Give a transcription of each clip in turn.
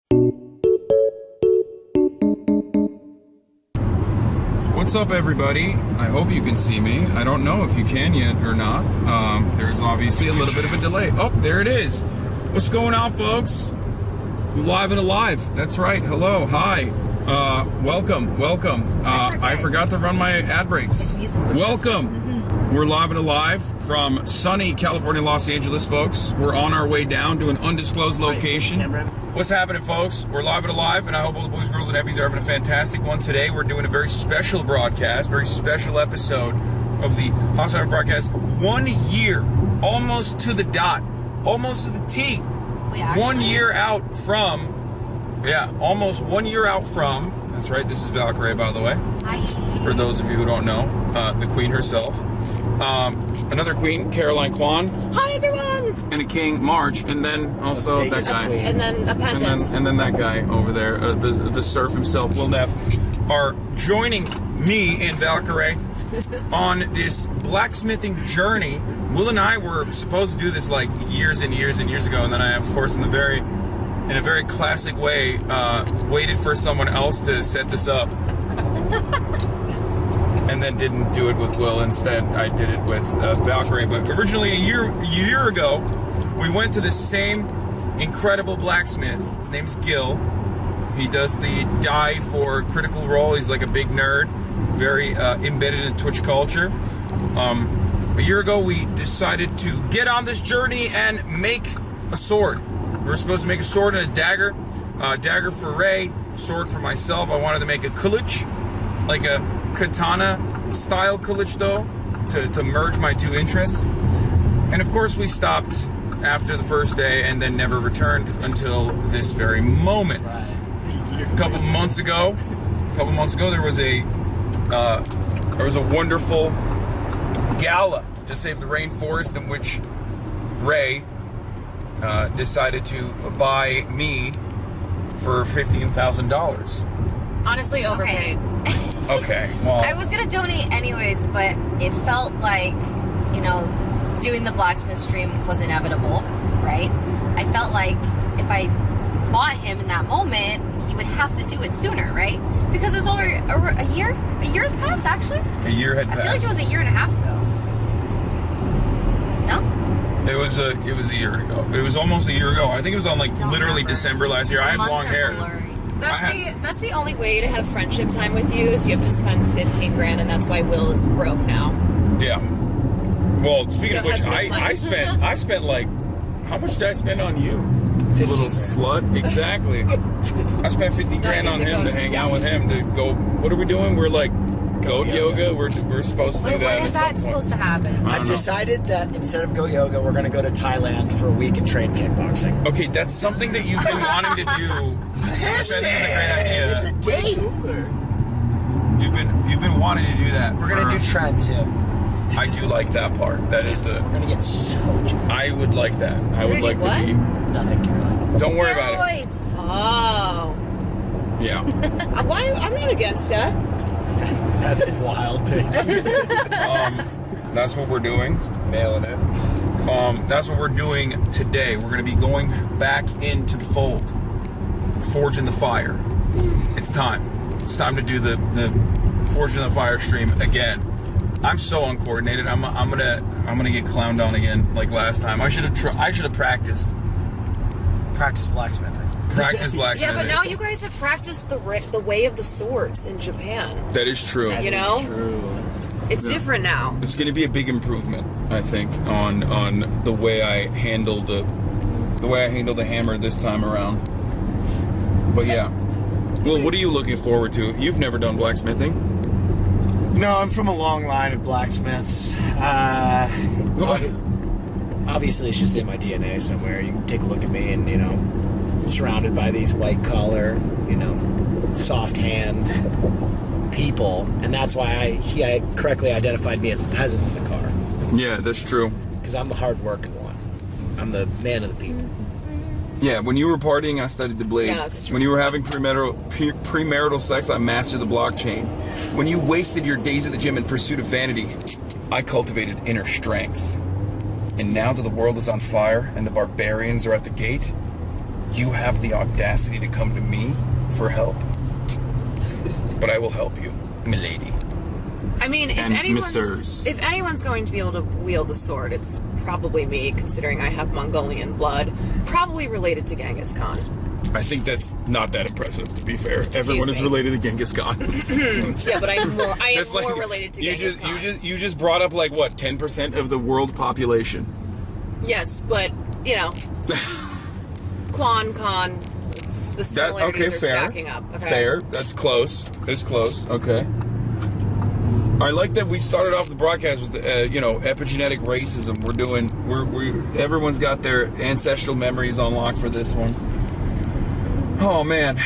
What's up, everybody? I hope you can see me. I don't know if you can yet or not. There's obviously a little bit of a delay. Oh, there it is. What's going on, folks? Live and alive. That's right. Hello. Hi. Welcome. I forgot to run my ad breaks. Welcome. We're live and alive from sunny California, Los Angeles, folks. We're on our way down to an undisclosed location. What's happening, folks? We're live and alive, and I hope all the boys, girls, and hippies are having a fantastic one today. We're doing a very special broadcast, very special episode of the HasanAbi broadcast. 1 year, almost to the dot, almost to the T. 1 year out from, almost 1 year out from, that's right, this is Valkyrae, by the way. Hi. For those of you who don't know, the queen herself. Another queen, CarolineKwan. Hi, everyone. And a king, Marche, and then also that guy. And then a peasant. And then that guy over there, the serf himself, Willneff, are joining me and Valkyrae on this blacksmithing journey. Will and I were supposed to do this like years and years and years ago, and then I, of course, in a very classic way, waited for someone else to set this up. And then didn't do it with Will. Instead, I did it with Valkyrae. But originally, a year ago, we went to the same incredible blacksmith. His name is Gil. He does the dye for Critical Role. He's like a big nerd, very embedded in Twitch culture. A year ago, we decided to get on this journey and make a sword. We were supposed to make a sword and a dagger. Dagger for Ray, sword for myself. I wanted to make a kulich, like a katana style kulich though, to merge my two interests. And of course we stopped after the first day and then never returned until this very moment. A couple months ago there was a wonderful gala to save the rainforest in which Ray decided to buy me for $15,000. Honestly, overpaid. Okay, well, I was gonna donate anyways, but it felt like, doing the blacksmith stream was inevitable, right? I felt like if I bought him in that moment, he would have to do it sooner, right? Because it was over a year. A year has passed, actually. A year had passed. I feel like it was a year and a half ago. No? It was a year ago. It was almost a year ago. I think it was on literally December last year. I had long hair. That's the only way to have friendship time with you is you have to spend 15 grand, and that's why Will is broke now. Yeah. Well, speaking of which, I spent like, how much did I spend on you? 15 little slut. Exactly. I spent 50 grand on him to hang out with him to go. What are we doing? We're like goat yoga. We're supposed to do that. When is that supposed to happen? I've decided that instead of goat yoga, we're going to go to Thailand for a week and train kickboxing. Okay, that's something that you've been wanting to do. Which I think is a great idea. It's a date. You've been wanting to do that. We're going to do trend too. I do like that part. That is We're going to get so jacked. I would like that. I would like to be. Nothing, Caroline. Don't worry about it. Steroids. Oh. Yeah. Why? I'm not against that. That's a wild thing. That's what we're doing. Mailing it. That's what we're doing today. We're going to be going back into the fold. Forge in the fire. It's time. It's time to do the Forge in the Fire stream again. I'm so uncoordinated. I'm gonna get clowned on again like last time. I should have practiced. Practice blacksmithing. Practice blacksmithing. Yeah, but now you guys have practiced the way of the swords in Japan. That is true. You know? True. It's different now. It's going to be a big improvement, I think, on the way I handle the hammer this time around. But yeah. Well, what are you looking forward to? You've never done blacksmithing. No, I'm from a long line of blacksmiths. Obviously, it's just in my DNA somewhere. You can take a look at me and, surrounded by these white collar, soft hand people. And that's why I correctly identified me as the peasant in the car. Yeah, that's true. Because I'm the hard-working one. I'm the man of the people. Yeah, when you were partying, I studied the blade. Yes. When you were having premarital sex, I mastered the blockchain. When you wasted your days at the gym in pursuit of vanity, I cultivated inner strength. And now that the world is on fire and the barbarians are at the gate, you have the audacity to come to me for help. But I will help you, milady. I mean, And messieurs. if anyone's going to be able to wield the sword, it's probably me, considering I have Mongolian blood, probably related to Genghis Khan. I think that's not that impressive, to be fair. Everyone is me. related to Genghis Khan. Yeah, but I am more That's like- related to Genghis Khan. You just brought up like what, 10% of the world population. Yes, but you know, Khan, the similarities are stacking up. Okay? Fair. That's close. It's close. Okay. I like that we started off the broadcast with epigenetic racism. Everyone's got their ancestral memories on lock for this one. Oh man.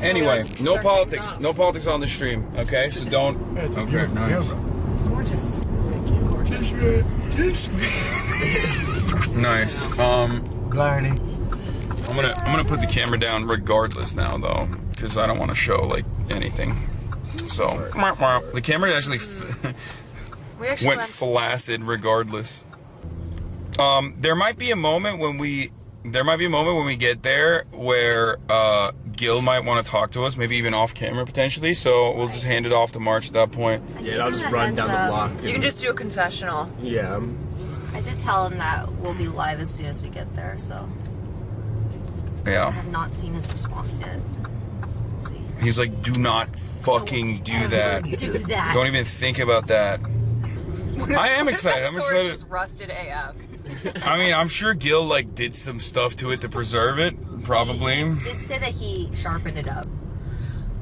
Anyway, no politics on the stream. Okay, so don't. Okay, nice. Gorgeous. Nice. Blarney. I'm gonna put the camera down regardless now though, because I don't want to show like anything. So the camera actually went flaccid regardless. There might be a moment when we get there where Gil might want to talk to us, maybe even off camera potentially. So we'll just hand it off to Marche at that point. Yeah, I'll just run down the block. You can just do a confessional. Yeah. I did tell him that we'll be live as soon as we get there, so I Yeah. have not seen his response yet. Let's see. He's like, do not fucking do that. Do that. Don't even think about that. I am excited. I'm excited. Just rusted AF. I mean, I'm sure Gil like did some stuff to it to preserve it. Probably. He did say that he sharpened it up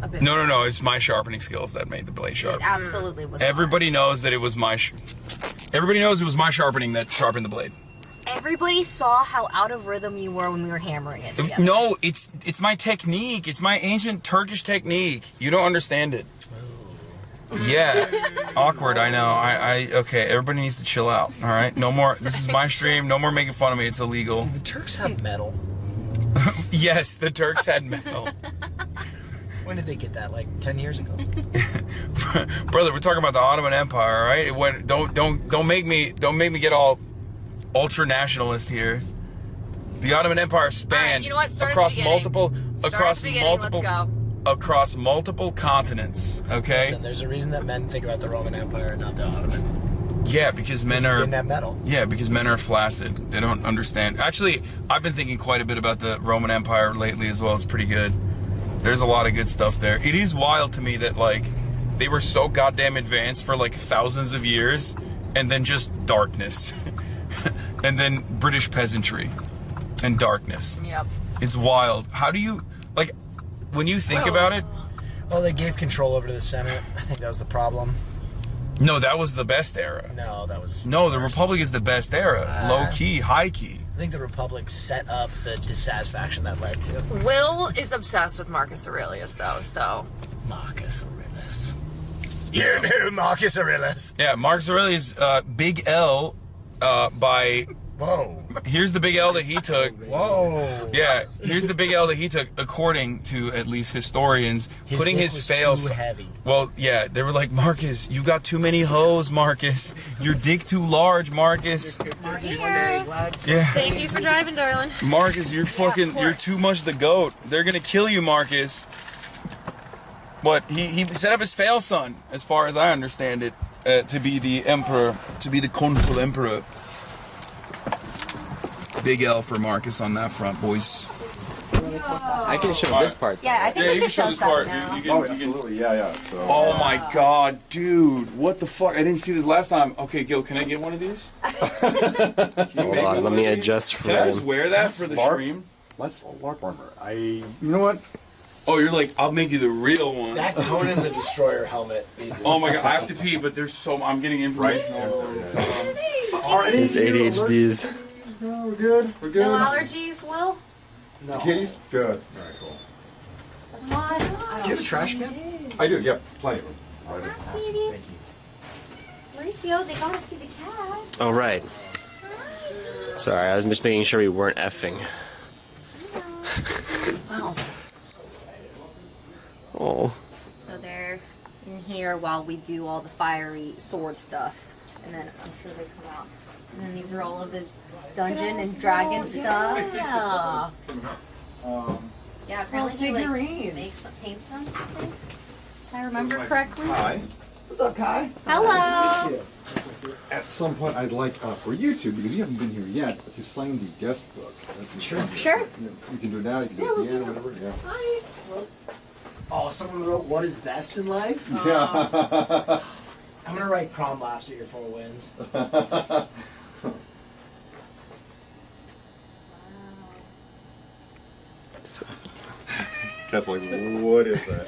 a bit. No. It's my sharpening skills that made the blade sharp. It absolutely was. Everybody knows that it was my. Everybody knows it was my sharpening that sharpened the blade. Everybody saw how out of rhythm you were when we were hammering it together. No, it's my technique. It's my ancient Turkish technique. You don't understand it. Yeah, awkward. I know. Okay. Everybody needs to chill out. All right. No more. This is my stream. No more making fun of me. It's illegal. The Turks have metal. Yes, the Turks had metal. When did they get that? Like 10 years ago. Brother, we're talking about the Ottoman Empire, all right? It went. Don't make me get all ultra nationalist here. The Ottoman Empire spanned All right, you know what? Start at across the beginning. across multiple continents. Okay. Listen, there's a reason that men think about the Roman Empire, not the Ottoman. Yeah, because men You are. didn't have metal. Yeah, because men are flaccid. They don't understand. Actually, I've been thinking quite a bit about the Roman Empire lately as well. It's pretty good. There's a lot of good stuff there. It is wild to me that like they were so goddamn advanced for like thousands of years, and then just darkness, and then British peasantry, and darkness. Yep. It's wild. How do you like when you think about it? Well, they gave control over to the Senate. I think that was the problem. No, that was the best era. No, that was... No, the Republic is the best era. Low key, high key. I think the Republic set up the dissatisfaction that led to Will is obsessed with Marcus Aurelius, though, so... Marcus Aurelius. You knew Marcus Aurelius. Yeah, Marcus Aurelius, Big L, by... Whoa. Here's the big L that he took. Whoa. Yeah, here's the big L that he took, according to at least historians, putting dick his was fails. too heavy. Well, yeah, they were like, Marcus, you got too many hoes, Marcus. Your dick too large, Marcus. Yeah, Thank you for driving, darling. Marcus, you're too much the goat. They're gonna kill you, Marcus. But he set up his fail son, as far as I understand it, to be the emperor, to be the consul emperor. Big L for Marcus on that front, boys. I can show this part. Yeah, I think Yeah, we you can can show show this stuff part. now. You can, Oh, you can- absolutely. Yeah. So. Oh my god, dude. What the fuck? I didn't see this last time. Okay, Gil, can I get one of these? Hold on, let me adjust Can I just frame. wear that for the Mark. stream? Let's Mark Armor. You know what? Oh, you're like, I'll make you the real one. That's Conan the Destroyer helmet. Oh my god, I have to pee, but there's I'm getting information all over. These ADHDs. No, we're good. We're good. No allergies, Will? No. Kitties? Good. All right, cool. Do you have a trash can? I do. Yep. Plenty of them. Right. Kitties. Mauricio, they gotta see the cat. Oh, right. Sorry, I was just making sure we weren't effing. Wow. Oh. So they're in here while we do all the fiery sword stuff. And then I'm sure they come out. And then these are all of his dungeon and dragon stuff. Yeah. Yeah, apparently he like figurines. paints them. If I remember correctly. Hi. What's up, Kai? Hello. At some point, I'd like for YouTube, because you haven't been here yet, to sign the guest book. Sure. Sure. You can do it now. You can do it at the end, whatever. Yeah. Hi. Oh, someone wrote "What is best in life." Yeah. I'm gonna write "Crom laughs at your 4 wins." Cat's like, what is that?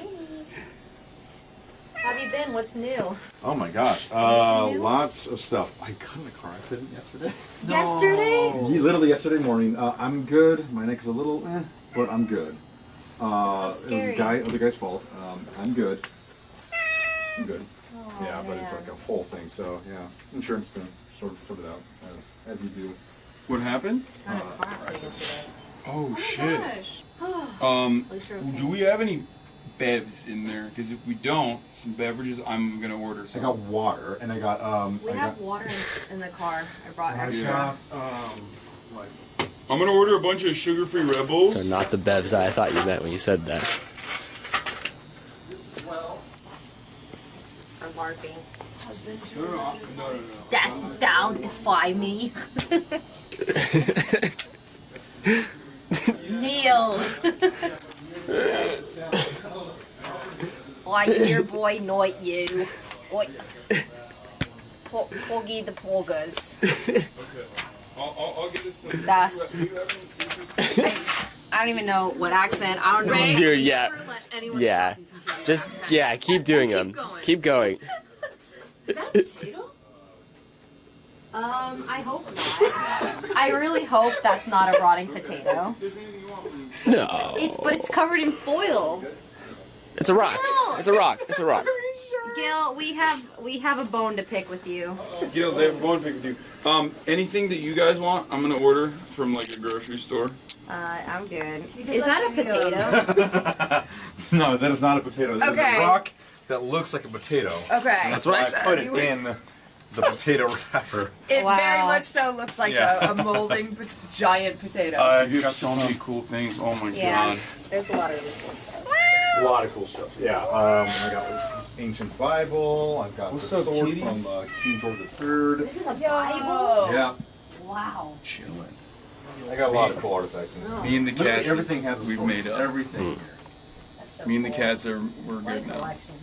How have you been? What's new? Oh my gosh. Lots of stuff. I got in a car accident yesterday. Yesterday? Literally yesterday morning. I'm good. My neck is a little, but I'm good. so It scary. was the other guy's fault. I'm good. I'm good. Oh, Yeah, but it's man. like a whole thing. So yeah, insurance can sort it out as you do. What happened? I had a car accident yesterday. Oh shit. Gosh. Um, At least you're okay. do we have any bevs in there? Because if we don't, some beverages, I'm gonna order I some. got water and I got We have water in the car. I brought I extra. got like I'm gonna order a bunch of sugar-free Red Bulls. So not the bevs that I thought you meant when you said that. this as well. This is for LARPing. No. That's thou defy me. Kneel. Like your boy, not you. Oi. Poggy the Poggers. I'll get this. Dust. I don't even know what accent. I don't know. Ray, Dude, yeah. never let anyone Yeah. stop you from doing Just, accents. yeah, keep doing them. going. Keep going. Is that a potato? I hope not. I really hope that's not a rotting potato. No. But it's covered in foil. It's a rock. It's a rock. It's a rock. Gil, we have a bone to pick with you. Gil, they have one pick with you. Anything that you guys want, I'm gonna order from like a grocery store. I'm good. Is that a potato? No, that is not a potato. That is Okay. a rock that looks like a potato. Okay. That's what I said. put it in the potato wrapper. It Wow. very much so looks like Yeah. a molding giant potato. You got so many cool things. Oh my Yeah. god. There's a lot of really cool stuff. A lot of cool stuff. Yeah. I got this ancient Bible. I've got What's the up, sword kitties? from King George III. This is a Bible? Yeah. Wow. Chilling. I got a lot of cool artifacts in there. Me and the Literally cats. everything has a we've story. made up. Everything here. That's so Me and the cool. cats we're What a good now. collection.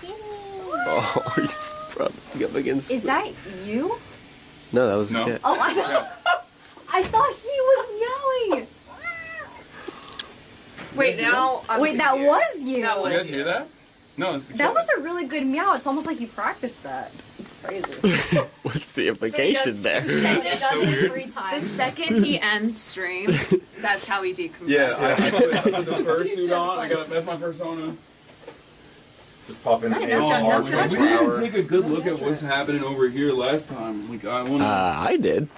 Oh, he's rubbing up against. Is that you? No, that was the No. cat. Oh, I thought he was meowing. Wait, now I'm Wait, that confused. was you. That You was guys hear that? No, it's the That cat. was a really good meow. It's almost like you practiced that. Crazy. What's the implication there? He does so it in his weird. free time. The second he ends stream, that's how he decompresses. Yeah, I put the fursuit on. That's my persona. Just pop in the no shot, ASMR no shot. We 24 didn't hour. take a good look at what's happening over here last time. Like I want to. I did.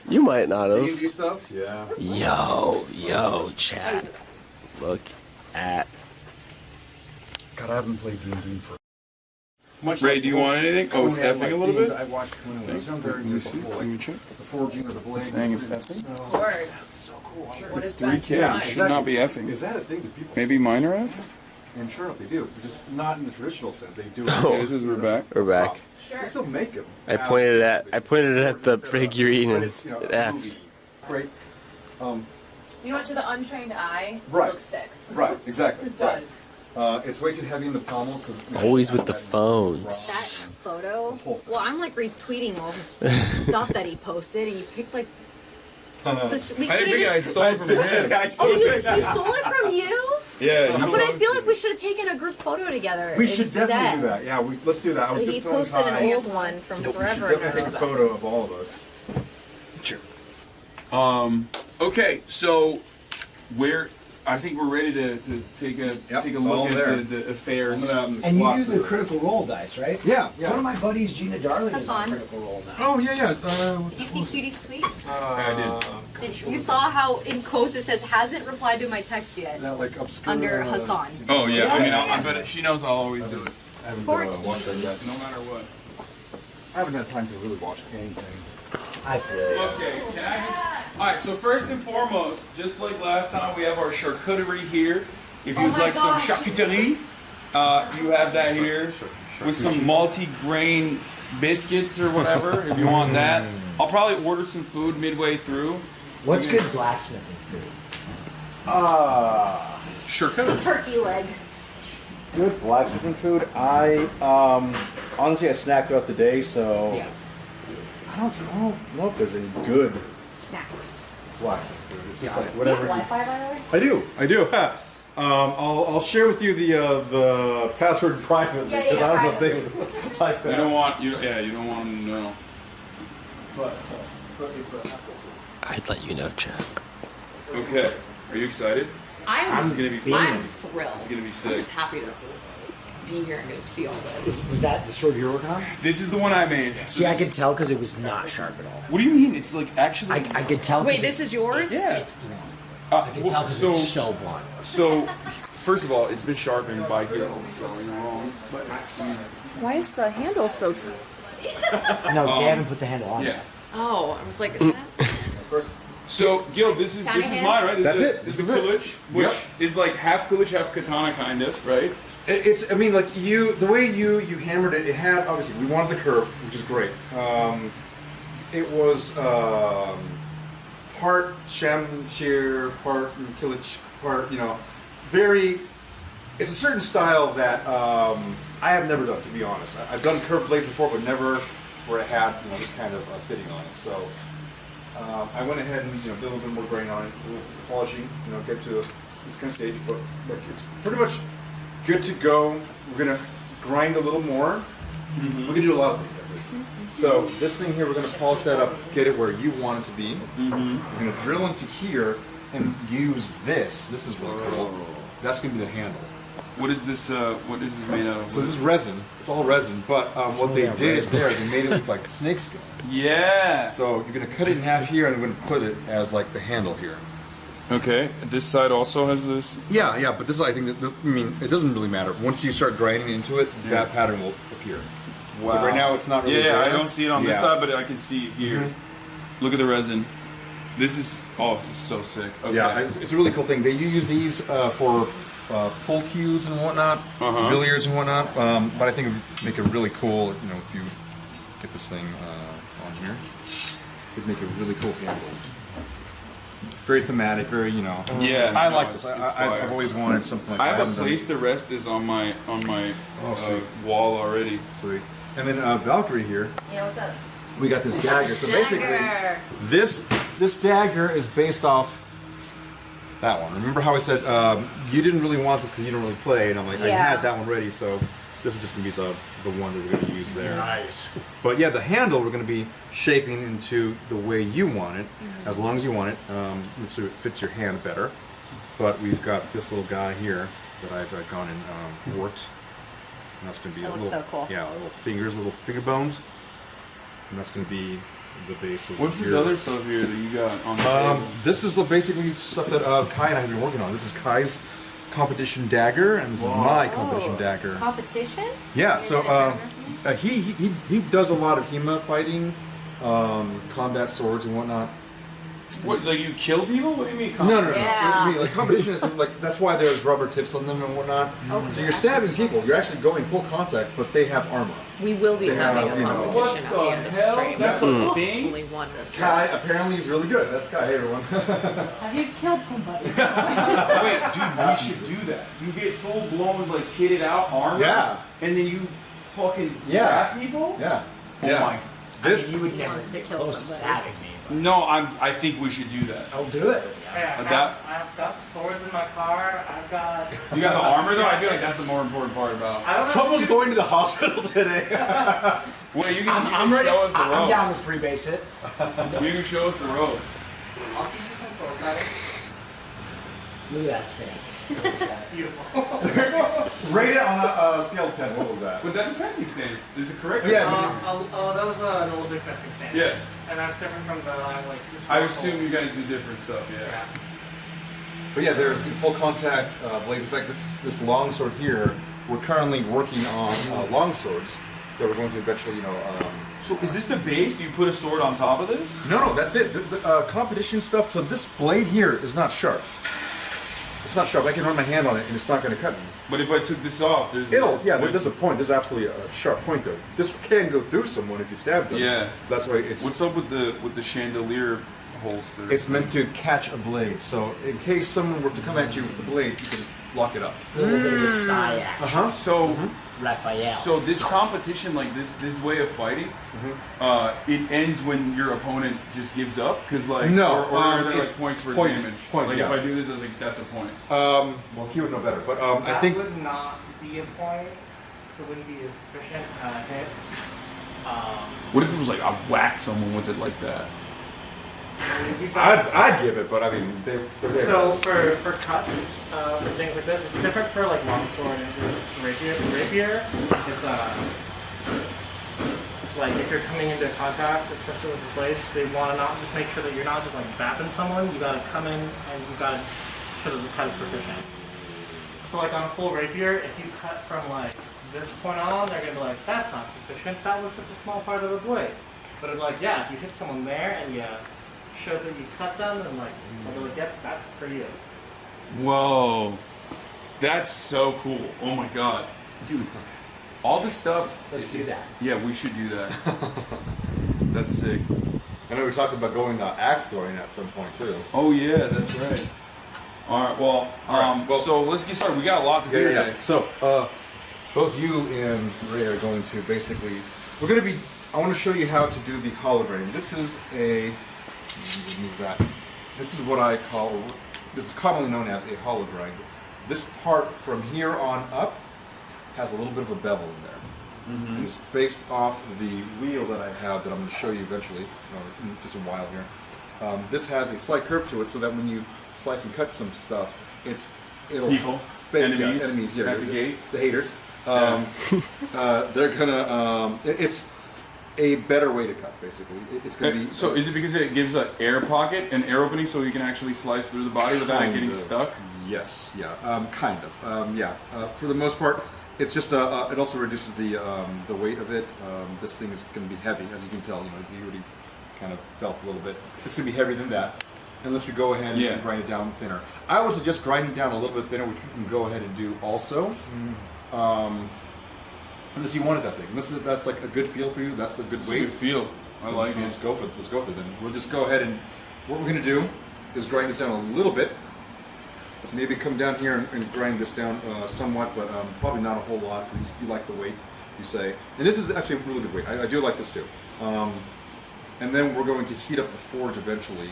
You might not have. D&D stuff? Yeah. Yo, chat. Look at. God, I haven't played D&D for much. Ray, do you want anything? Oh, it's Conan, effing a little bit? I watched Conan when I was younger. Let me see. Let me check. The forging of the blade. Saying it's effing? Of course. So cool. What is Three best in kids. life? Should not be effing. Is that a thing that people? Maybe minor F? And sure enough, they do. Just not in the traditional sense. They do. Okay, this is we're back. We're back. They still make them. I pointed at the figurine But and it's, it F. movie. Great. You know what? To the untrained eye, Right. it looks sick. Right. Exactly. It does. It's way too heavy in the pommel because Always with the That phones. photo. whole thing. Well, I'm like retweeting all his stuff that he posted, and you picked like. We I could think have I just. stole it from him. Oh, you stole it from you? Yeah. But I feel like we should have taken a group photo together. We should instead. definitely do that. Yeah, let's do that. I was He just telling posted Kai, an old one from we should forever definitely take a ago. photo of all of us. Sure. Okay, so I think we're ready to take a Yep, take a it's look all at there. the affairs. And you do the critical role dice, right? Yeah, One of my buddies, Gina Darling, is on Hasan. critical role now. Oh yeah. Did you see Cutie's tweet? I You saw how in quotes it says hasn't replied to my text yet That like obscure. under Hasan. Oh yeah, I mean, Yeah. but she knows I'll always do it, I haven't Poor watched that Kitty. yet. no matter what. I haven't had time to really watch anything. I feel you. Okay, can I just Alright, so first and foremost, just like last time, we have our charcuterie here. If you'd like some charcuterie, you have that here with some multi-grain biscuits or whatever, if you want that. I'll probably order some food midway through. What's good blacksmithing food? Charcuterie. Turkey leg. Good blacksmithing food. I honestly I snack throughout the day, so Yeah. I don't know if there's any good Snacks. blacksmithing food. It's just like Do you whatever. have Wi-Fi, by the way? I do. I'll share with you the password privately Yeah, because I don't know if they privately. would like that. You don't want them to know. But so it's I'd let you know, Chad. Okay, are you excited? I'm gonna be fun. I'm thrilled. This is gonna be I'm sick. just happy to be here and get to see all this. Was that the sword you're working on? This is the one I made. See, I could tell because it was not sharp at all. What do you mean? It's like actually. I could tell. 'cause Wait, this is yours? Yeah. It's blunt. I can tell because it's so blunt. So, first of all, it's been sharpened by Gil, so you're wrong. But Why is the handle so tight? No, they haven't put the handle on. yeah. Oh, I was like, is that? So, Gil, this is Katana mine, right? This That's is it. This is the This is it. kulich, which Yep. is like half kulich, half katana, kind of, right? It's. I mean, like the way you hammered it. It had obviously we wanted the curve, which is great. It was part shamshir, part kilich, part very. It's a certain style that I have never done, to be honest. I've done curved blades before, but never where it had this kind of fitting on it. So I went ahead and did a little bit more grain on it, a little polishing, get to this kind of stage. But look, it's pretty much good to go. We're gonna grind a little more. We're gonna do a lot of things. So this thing here, we're gonna polish that up, get it where you want it to be. We're gonna drill into here and use this. This is really cool. That's gonna be the handle. What is this? What is this made out of? So this is resin. It's all resin. But what they did there, they made it look like snakeskin. Yeah. So you're gonna cut it in half here, and we're gonna put it as like the handle here. Okay. This side also has this. Yeah. But this, I think, it doesn't really matter. Once you start grinding into it, that pattern will appear. Wow. So right now, it's not really. Yeah, there. I don't see it on this Yeah. side, but I can see it here. Look at the resin. This is so sick. Okay. Yeah, it's a really cool thing. They use these for pull cues and whatnot, billiards and whatnot. But I think it would make it really cool, if you get this thing on here. It'd make a really cool handle. Very thematic, very, Yeah, I no, like this. it's I've fire. always wanted something like I that. have a haven't done place to rest this on my sweet. wall already. it. Sweet. And then Valkyrae here, Yeah, what's up? we got this dagger. So basically, Dagger. this dagger is based off that one. Remember how I said you didn't really want this because you don't really play, and I'm like, I Yeah. had that one ready, so this is just gonna be the one that we're gonna use there. Nice. But yeah, the handle we're gonna be shaping into the way you want it, as long as you want it, so it fits your hand better. But we've got this little guy here that I've gone in wart, and that's gonna be That a looks little, so cool. yeah, little fingers, little finger bones, and that's gonna be the base of What's this your- other stuff here that you got on the table? This is basically stuff that Kai and I have been working on. This is Kai's competition dagger, and this is my competition dagger. Competition? Yeah, Is so it a tournament or something? he does a lot of HEMA fighting, combat swords and whatnot. What, like you kill people? What do you mean? No. Yeah. I mean, like competition is like that's why there's rubber tips on them and whatnot. Oh, So you're stabbing people. You're actually going full contact, but they have armor. We will be They having have, a you know- competition at the end of the stream. That's a thing? Only one this Kai apparently is really good. That's Kai. Hey everyone. Have you killed somebody? Wait, dude, we should do that. You get full blown, like kitted out armor. Yeah. And then you fucking Yeah. stab people. Yeah. Oh Yeah. my. This. You would He never wants to get kill close to somebody. stabbing me. But No, I think we should do that. I'll do it. Yeah, That- I've got swords in my car. I've got. You got the armor though. I feel like that's the more important part about. I don't know. Someone's going to the hospital today. Wait, you can, I'm ready. show us the ropes. I'm down to freebase it. You can show us the ropes. I'll teach you some folk riding. Look at that stance. Beautiful. Rate it on a scale of 10. What was that? But that's a fencing stance. Is it correct? Yeah. That was an older fencing stance. Yeah. And that's different from the like. I historical- assume you guys do different stuff. Yeah. Yeah. But yeah, there's full contact blade. In fact, this long sword here, we're currently working on long swords. that we're going to eventually, So is this the base? Do you put a sword on top of this? No, that's it. The competition stuff. So this blade here is not sharp. It's not sharp. I can run my hand on it, and it's not going to cut me. But if I took this off, there's There's a point. There's absolutely a sharp point there. This can go through someone if you stab them. Yeah. That's why it's. What's up with the chandelier holster? It's meant to catch a blade. So in case someone were to come at you with the blade, you can lock it up. A little bit of a Psy action. So. Raphael. So this competition, like this way of fighting, it ends when your opponent just gives up, because or are there it's like points for points, damage? points, like yeah. if I do this, I think that's a point. Well, he would know better, but I That think would not be a point, so it wouldn't be a sufficient hit. What if it was like I whacked someone with it like that? I'd give it, but I mean, they're there. So for cuts, for things like this, it's different for like longsword and this rapier. It's like if you're coming into contact, especially with the blades, they want to not just make sure that you're not just like bapping someone. You got to come in and you got to show that the cut is proficient. So like on a full rapier, if you cut from like this point on, they're gonna be like, that's not sufficient. That was such a small part of the blade. But it's like, yeah, if you hit someone there and you show that you cut them, and like, they'll be like, yep, that's for you. Whoa, that's so cool! Oh my god, dude, all this stuff. Let's do that. Yeah, we should do that. That's sick. I know we talked about going axe throwing at some point too. Oh yeah, that's right. All right, well, so let's get started. We got a lot to do today. So, both you and Ray are going to basically, I want to show you how to do the hologram. This is this is what I call, it's commonly known as a hologram. This part from here on up has a little bit of a bevel in there. And it's based off the wheel that I have that I'm going to show you eventually, in just a while here. This has a slight curve to it so that when you slice and cut some stuff, it'll People, enemies, yeah, at the gate, the haters. They're gonna. It's a better way to cut, basically. It's gonna be. So is it because it gives an air pocket, an air opening, so you can actually slice through the body without it getting stuck? Yes, yeah, kind of. Yeah, for the most part, it's just. It also reduces the weight of it. This thing is going to be heavy, as you can tell. As you already kind of felt a little bit. It's going to be heavier than that, unless we go ahead and grind it down thinner. I would suggest grinding down a little bit thinner, which we can go ahead and do also. Unless you want it that big. That's like a good feel for you. That's a good weight. Good feel. I like it. Let's go for it then. We'll just go ahead and what we're going to do is grind this down a little bit. Maybe come down here and grind this down somewhat, but probably not a whole lot because you like the weight, you say. And this is actually a really good weight. I do like this too. And then we're going to heat up the forge eventually.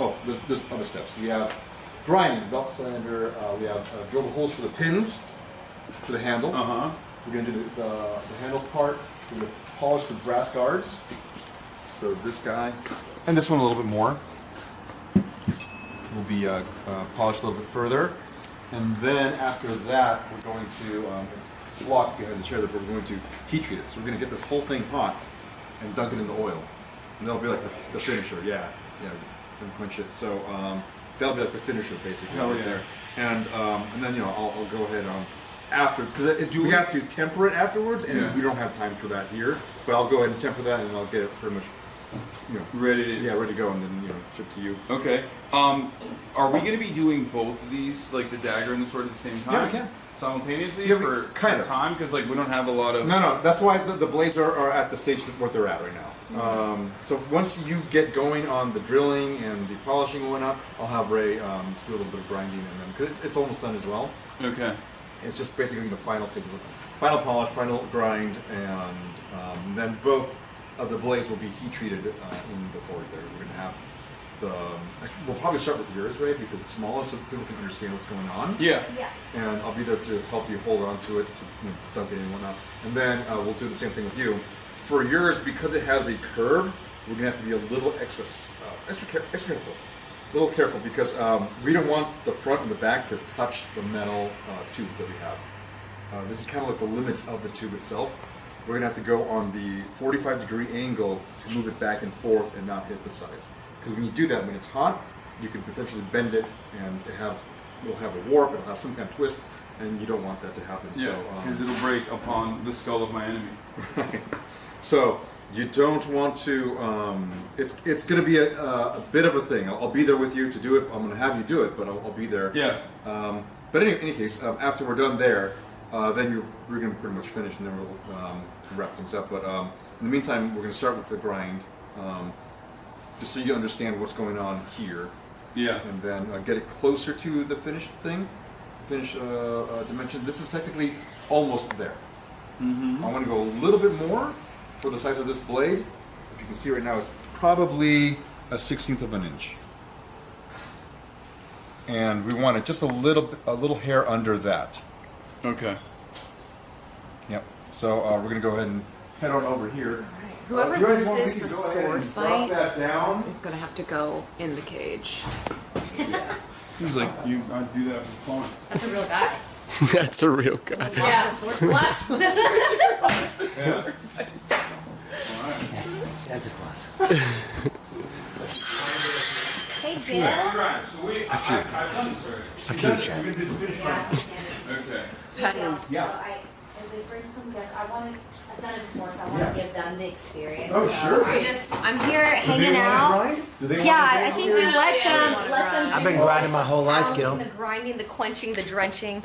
Oh, there's other steps. We have grinding, belt cylinder. We have drill the holes for the pins for the handle. We're going to do the handle part. We're going to polish the brass guards. So this guy, and this one a little bit more, will be polished a little bit further. And then after that, we're going to, it's blocked behind the chair, that we're going to heat treat it. So we're going to get this whole thing hot and dunk it in the oil. And that'll be like the finisher, and quench it. So that'll be like the finisher basically there. And then I'll go ahead after, because we have to temper it afterwards, and we don't have time for that here. But I'll go ahead and temper that, and I'll get it pretty much, ready to go, and then ship to you. Okay. Are we going to be doing both of these, like the dagger and the sword, at the same time? Yeah, we can. Simultaneously Yeah, kind of time, because we don't have a lot of. No. That's why the blades are at the stage that what they're at right now. So once you get going on the drilling and the polishing and whatnot, I'll have Ray do a little bit of grinding, and then because it's almost done as well. Okay. It's just basically the final stages of final polish, final grind, and then both of the blades will be heat treated in the forge there. We're going to have we'll probably start with yours, Ray, because it's smaller so people can understand what's going on. Yeah. And I'll be there to help you hold on to it, to dunk it in and whatnot. And then we'll do the same thing with you. For yours, because it has a curve, we're going to have to be a little extra careful. A little careful because we don't want the front and the back to touch the metal tube that we have. This is kind of like the limits of the tube itself. We're going to have to go on the 45-degree angle to move it back and forth and not hit the sides. Because when you do that, when it's hot, you can potentially bend it, and it'll have a warp, it'll have some kind of twist, and you don't want that to happen. Yeah, because it'll break upon the skull of my enemy. So you don't want to. It's going to be a bit of a thing. I'll be there with you to do it. I'm going to have you do it, but I'll be there. Yeah. But in any case, after we're done there, then we're going to pretty much finish, and then we'll wrap things up. But in the meantime, we're going to start with the grind, just so you understand what's going on here. Yeah. And then get it closer to the finished thing, finished dimension. This is technically almost there. Mm-hmm. I want to go a little bit more for the size of this blade. If you can see right now, it's probably a 1/16 of an inch. And we want it just a little hair under that. Okay. Yep. So we're going to go ahead and head on over here. Whoever if you guys want, we loses can the go ahead sword and fight drop that down. is going to have to go in the cage. Seems like I'd do that for fun. That's a real guy. That's a real guy. Yeah, blacksmith. Yeah. Santa Claus. Hey, Bill. Alright, so I've done this already. After the chat. We did the finish line. Okay. That is. Yeah. So as they bring some guests, I've done it before, so I want to give them the experience. Oh, So sure. I'm here Do they hanging want to out. grind? Do they want Yeah, to I think we let them. I've been do grinding my whole life, Gil. The grinding, the quenching, the drenching.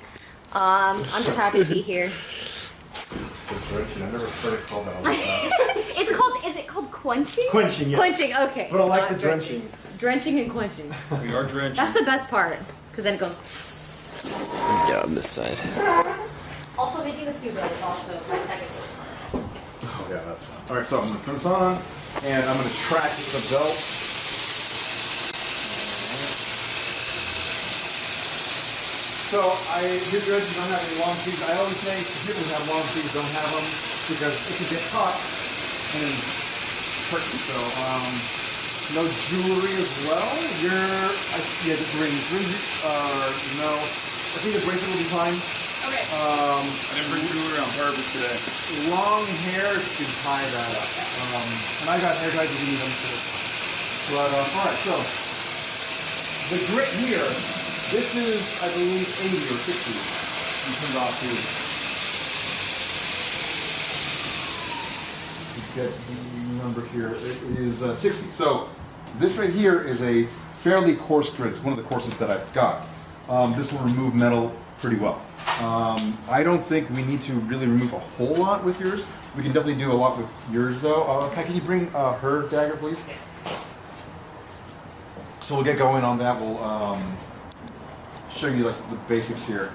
I'm just happy to be here. I've never heard it called that. It's called. Is it called quenching? Quenching, yes. Quenching. Okay. But I like Not the drenching. Drenching and quenching. We are drenching. That's the best part, because then it goes. Yeah, on this side. Also, making the soup is also my second favorite. Oh, yeah, that's fine. All right, so I'm going to turn this on, and I'm going to track the belt. So here's good. You don't have any long sleeves. I always say people who have long sleeves don't have them because it can get hot and then hurt you. So no jewelry as well. The rings. Rings are no. I think the bracelet will be fine. Okay. I didn't bring jewelry on purpose today. Long hair, you can tie that up. And I got hair ties if you need them too. But alright, so the grit here, this is I believe 80 or 60. You turn it off too. Get the number here. It is 60. So this right here is a fairly coarse grit. It's one of the coarsest that I've got. This will remove metal pretty well. I don't think we need to really remove a whole lot with yours. We can definitely do a lot with yours though. Can you bring her dagger, please? So we'll get going on that. We'll show you like the basics here.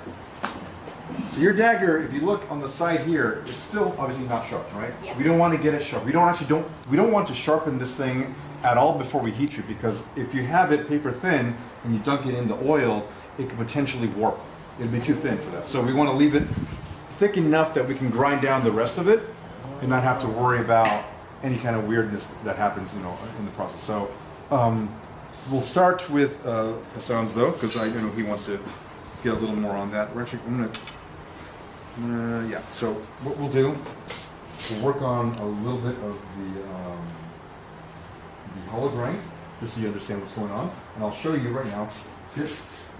So your dagger, if you look on the side here, it's still obviously not sharp, right? Yeah. We don't want to get it sharp. We don't want to sharpen this thing at all before we heat treat, because if you have it paper thin and you dunk it in the oil, it could potentially warp. It'd be too thin for that. So we want to leave it thick enough that we can grind down the rest of it and not have to worry about any kind of weirdness that happens, in the process. So we'll start with Hassan's though, because he wants to get a little more on that. We're actually, yeah. So what we'll do, we'll work on a little bit of the hollow grind, just so you understand what's going on, and I'll show you right now.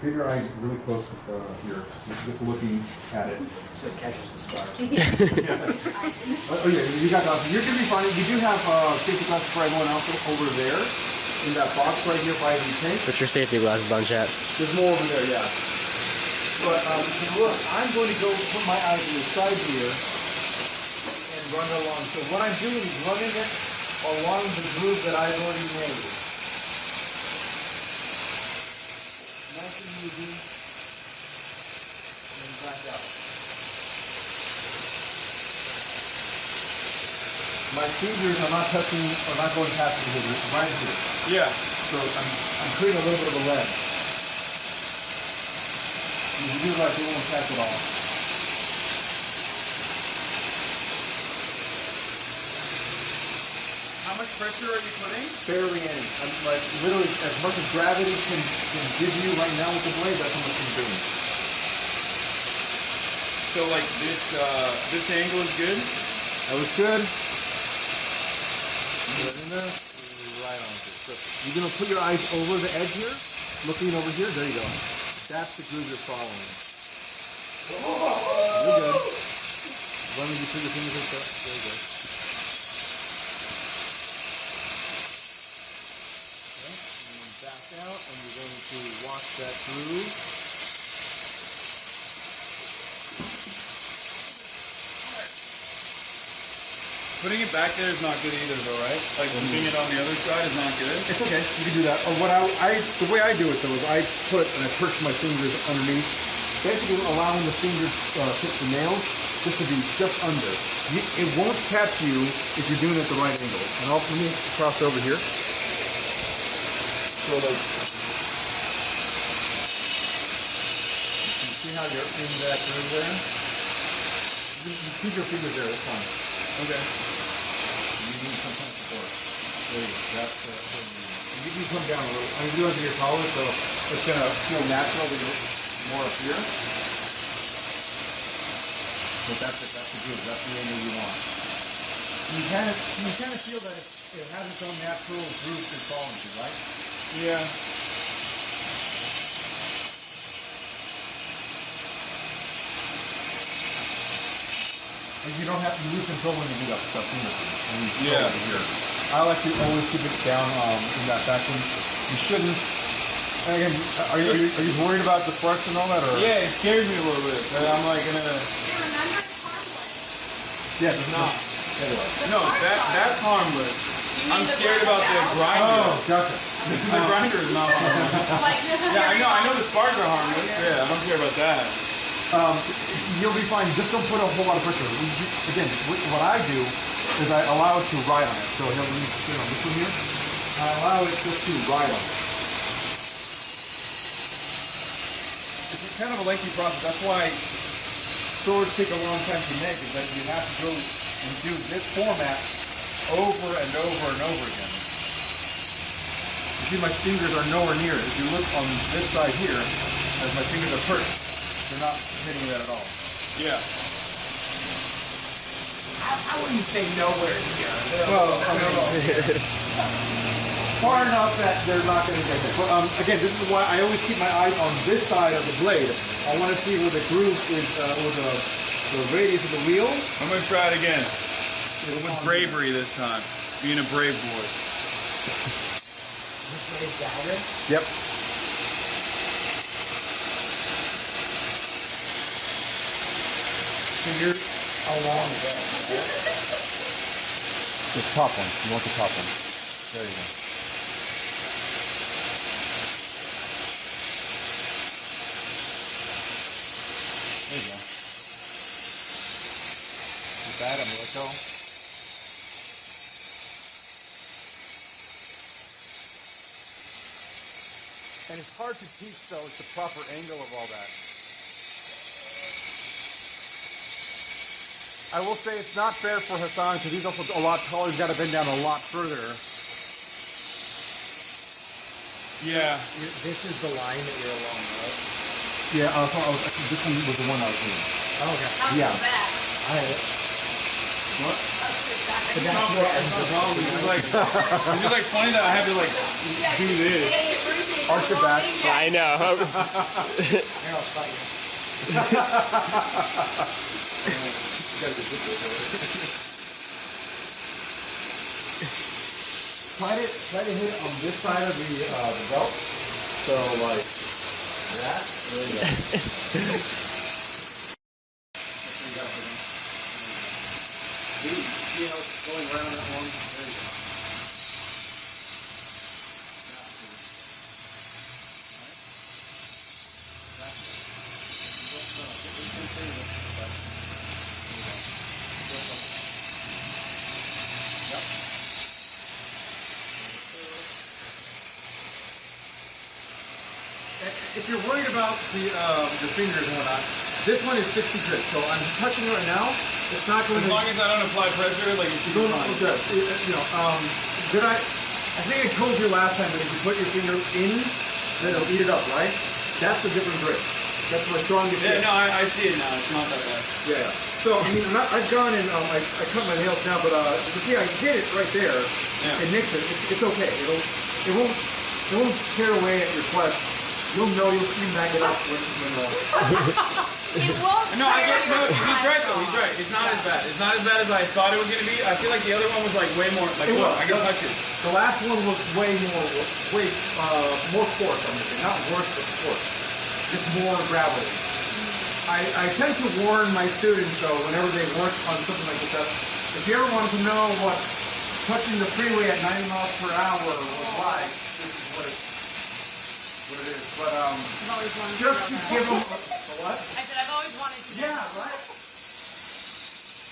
Get your eyes really close here, just looking at it. So it catches the stars. Oh yeah, you got that. You're gonna be fine. We do have safety glasses for everyone else over there in that box right here by the tank. Put your safety glasses on, chat. There's more over there, yeah. But look, I'm going to go put my eyes to the side here and run it along. So what I'm doing is running it along the groove that I've already made. Nice and easy. And then back out. My fingers are not touching or not going past the right here. Yeah. So I'm creating a little bit of a ledge. You do like you won't catch it all. How much pressure are you putting? Barely any. I'm like literally as much as gravity can give you right now with the blade, that's how much I'm doing. So like this angle is good? That was good. Good in there. Right on. So you're gonna put your eyes over the edge here, looking over here. There you go. That's the groove you're following. You're good. As long as you put your fingers in there. Very good. Okay, and then back out, and you're going to wash that through. Putting it back there is not good either, though, right? Like putting it on the other side is not good. It's okay. You can do that. The way I do it though is I put and I perch my fingers underneath, basically allowing the fingers tip the nails just to be just under. It won't catch you if you're doing it at the right angle. And also, let me cross over here. So like, you see how you're in that through there? You keep your fingers there. It's fine. Okay. You need some kind of support. There you go. That's and you can come down a little. I mean, you do it to your collar, so it's gonna feel natural to go more up here. But that's it. That's the groove. That's the angle you want. You kind of feel that it has its own natural groove to fall into, right? Yeah. And you don't have to lose control when you do that stuff either. Yeah. Here. I like to always keep it down in that fashion. You shouldn't. And again, are you worried about the sparks and all that? Or? Yeah, it scares me a little bit. I'm like gonna. Remember, it's harmless. Yeah, it's not. No, that's harmless. I'm scared about the grinder. Oh, gotcha. The grinder is not harmless. Yeah, I know the sparks are harmless. Yeah, I don't care about that. You'll be fine. Just don't put a whole lot of pressure. Again, what I do is I allow it to ride on it. So here, let me sit on this one here. I allow it just to ride on it. It's kind of a lengthy process. That's why swords take a long time to make, is that you have to go and do this format over and over and over again. You see, my fingers are nowhere near it. If you look on this side here, as my fingers are perched, they're not hitting that at all. Yeah. I wouldn't say nowhere near. Well, I don't know. Far enough that they're not going to get there. But again, this is why I always keep my eyes on this side of the blade. I want to see where the groove is, or the radius of the wheel. I'm gonna try it again. With bravery this time. Being a brave boy. This way dagger? Yep. Fingers along there. The top one. You want the top one. There you go. There you go. With that, I'm going to let go. And it's hard to teach, though, it's the proper angle of all that. I will say it's not fair for Hasan because he's also a lot taller. He's got to bend down a lot further. Yeah. This is the line that you're along, right? Yeah, this one was the one I was doing. Oh, okay. Yeah. I had it. What? But that's where it ends up. It's just like funny that I have to like do this. Arch your back. I know. Here, I'll fight you. Try to hit on this side of the belt. So like that. There you go. See how it's going around that one? There you go. If you're worried about the fingers and whatnot, this one is 60 grit. So I'm touching it right now. It's not going As to. long as I don't apply pressure, like it should be fine. I think I told you last time that if you put your finger in, then it'll eat it up, right? That's the different grip. That's my strongest Yeah, grip. no, I see it now. It's not that bad. Yeah. So I mean, I've gone and I cut my nails now, but you see, I hit it right there. Yeah. It nicks it. It's okay. It won't tear away at your flesh You'll know, you'll back it up when It won't. No, I get no. He's right though. He's right. It's not as bad. It's not as bad as I thought it was gonna be. I feel like the other one was like way more. Like, It look, was. I can touch it. the last one was way more force, I'm gonna say. Not worse, but force. Just more gravity. I tend to warn my students though, whenever they work on something like this, that if you ever want to know what touching the freeway at 90 miles per hour was like, this is what it is. But I've always wanted just to to know give that. them a what? I said I've always wanted to know. Yeah, right?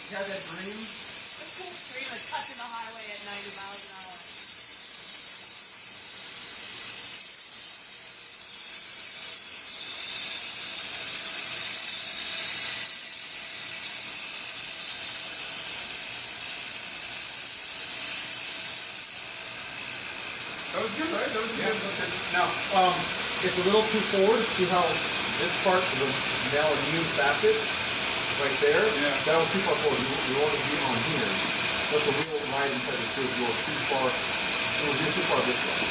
You have that dream? The cool stream is touching the highway at 90 miles an hour. That was good, right? That was good. Now, it's a little too forward. See how this part of the now a new facet right there? Yeah. That was too far forward. You want to be on here. Let the wheel ride inside the screw. You were too far. It was just too far this way.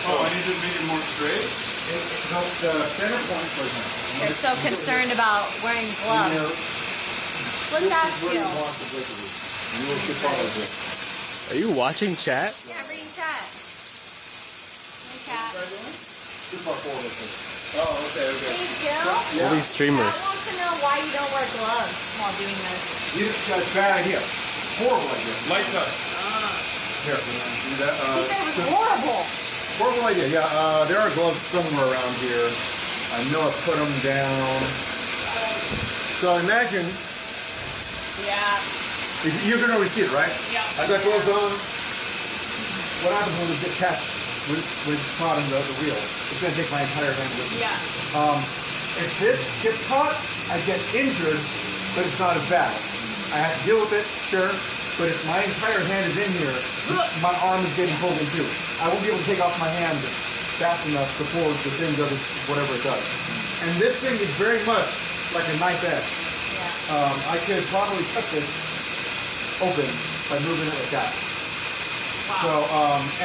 Oh, I need to make it more straight. The center point, for example. They're so concerned about wearing gloves. Let's ask Where you. you want the breaker is. You were too far with it. Are you watching chat? Yeah, reading chat. Hey, chat. Too far forward with it. Oh, okay. Hey, Jill. All these streamers. I want to know why you don't wear gloves while doing this. You just got a bad idea. Horrible idea. Light touch. Here, do that. He said it was horrible. Horrible idea. Yeah, there are gloves somewhere around here. I know I put them down. So imagine, Yeah. you're going to already see it, right? Yeah. I've got gloves on. What happens when it gets catch with caught in the wheel? It's going to take my entire hand with me. Yeah. If this gets caught, I get injured, but it's not as bad. I have to deal with it, sure, but if my entire hand is in here, my arm is getting pulled in too. I won't be able to take off my hand fast enough before the thing does whatever it does. And this thing is very much like a knife edge. Yeah. I could probably cut this open by moving it like that. So,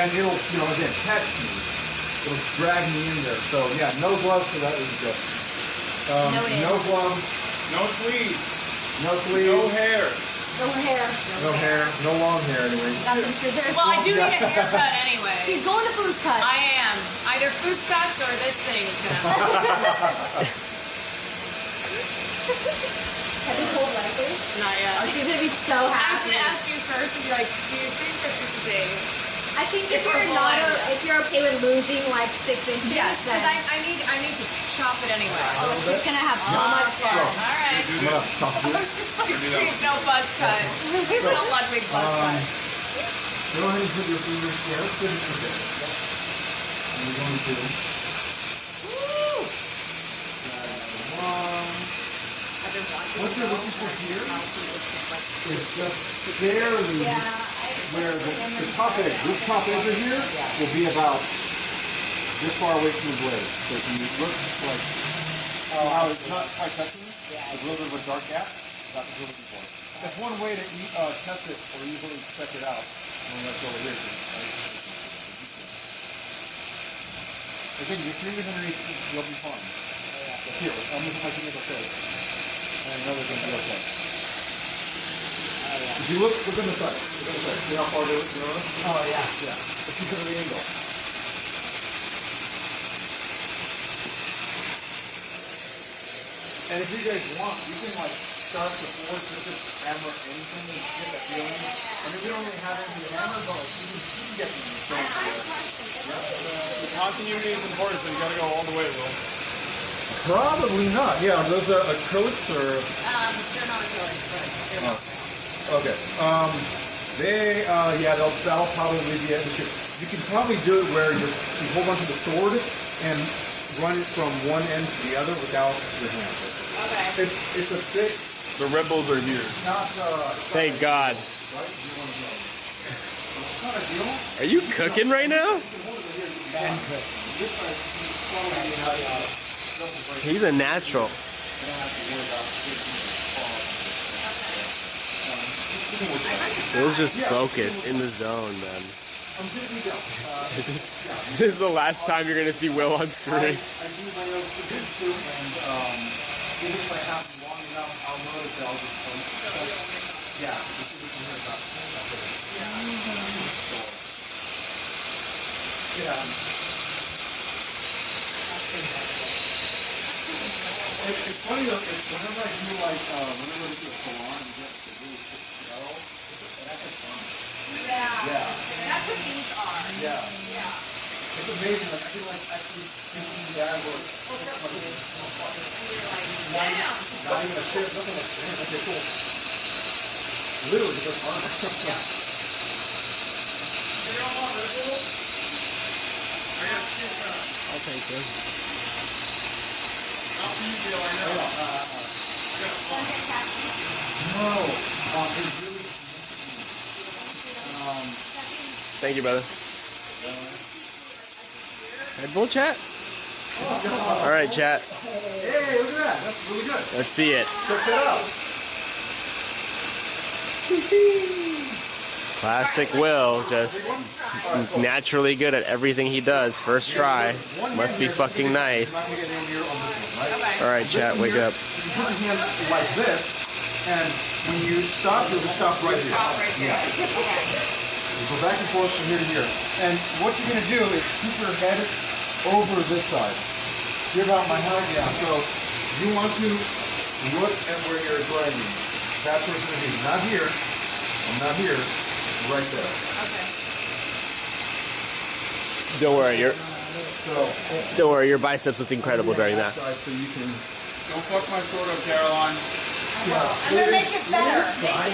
and it'll, again, catch me. It'll drag me in there. So, yeah, no gloves for that is good. No gloves, No sleeves. no sleeves, No hair. No hair. no hair, no long hair anyway. Nothing to do. Well, I do need a haircut anyway. He's going to food cut. I am. Either food cuts or this thing is gonna. Have you told Leslie? Not yet. She's gonna be so I was happy. gonna ask you first and be like, do you think that this is a? I think if It's a you're full not, idea. if you're okay with losing like 6 inches, Yes, because then I need to chop it anyway. she's gonna have so much fun. All right. I'm gonna chop I this. was just like, please, no buzz cut. Please don't let me buzz cut. Go ahead and put your fingers here. Let's put it okay. And we're going to what you're looking for here is just barely where the top edge, this top edge right here will be about this far away from the blade. So if you look like how it's not quite touching, there's a little bit of a dark gap. That's what you're looking for. That's one way to test it or easily check it out. And let's go over here. Again, your fingers underneath, you'll be fine. Here, I'm looking at my fingers like this. And I know they're going to be okay. If you look on the side. Look on the side. See how far they're on? Oh, yeah. Yeah. It's because of the angle. And if you guys want, you can like start the force with just hammer anything and get that feeling. I mean, we don't really have anything to hammer, but like, you can get the The continuity is important, so you gotta go all the way, Will. Probably not. Yeah, those are acrylics or... They're not acrylics, but they're not. Okay. That'll probably be it. You can probably do it where you hold onto the sword and run it from one end to the other without your hand. Okay. It's a thick, The rebels are here. not Thank God. Are you cooking right now? He's a natural. Will's just focused in the zone, man. This is the last time you're gonna see Will on screen. I do my own too, and if I have long enough, I'll notice that I'll just yeah. It's funny though, whenever I do like, whenever I do a salon and get the really thick smell, that's fun. Yeah. That's what these are. Yeah. It's amazing. Like I can like actually thinking that or not even a shit, nothing like that. Okay, cool. Literally just fun. I'll take this. No. Thank you, brother. Red Bull chat? All right, chat. Hey, look at that. That's really good. Let's see it. Check that out. Classic Will, just naturally good at everything he does. First try. Must be fucking nice. All right, chat, wake up. You put your hand like this, and when you stop, you'll just stop right here. Yeah. You go back and forth from here to here. And what you're going to do is keep your head over this side. Give out my head. Yeah. So you want to look at where you're grinding. That's what it's going to be. Not here. I'm not here. Right there. Don't worry, your biceps looked incredible during that. So you can. Don't fuck my sword up, Caroline. I'm gonna make it better. I'm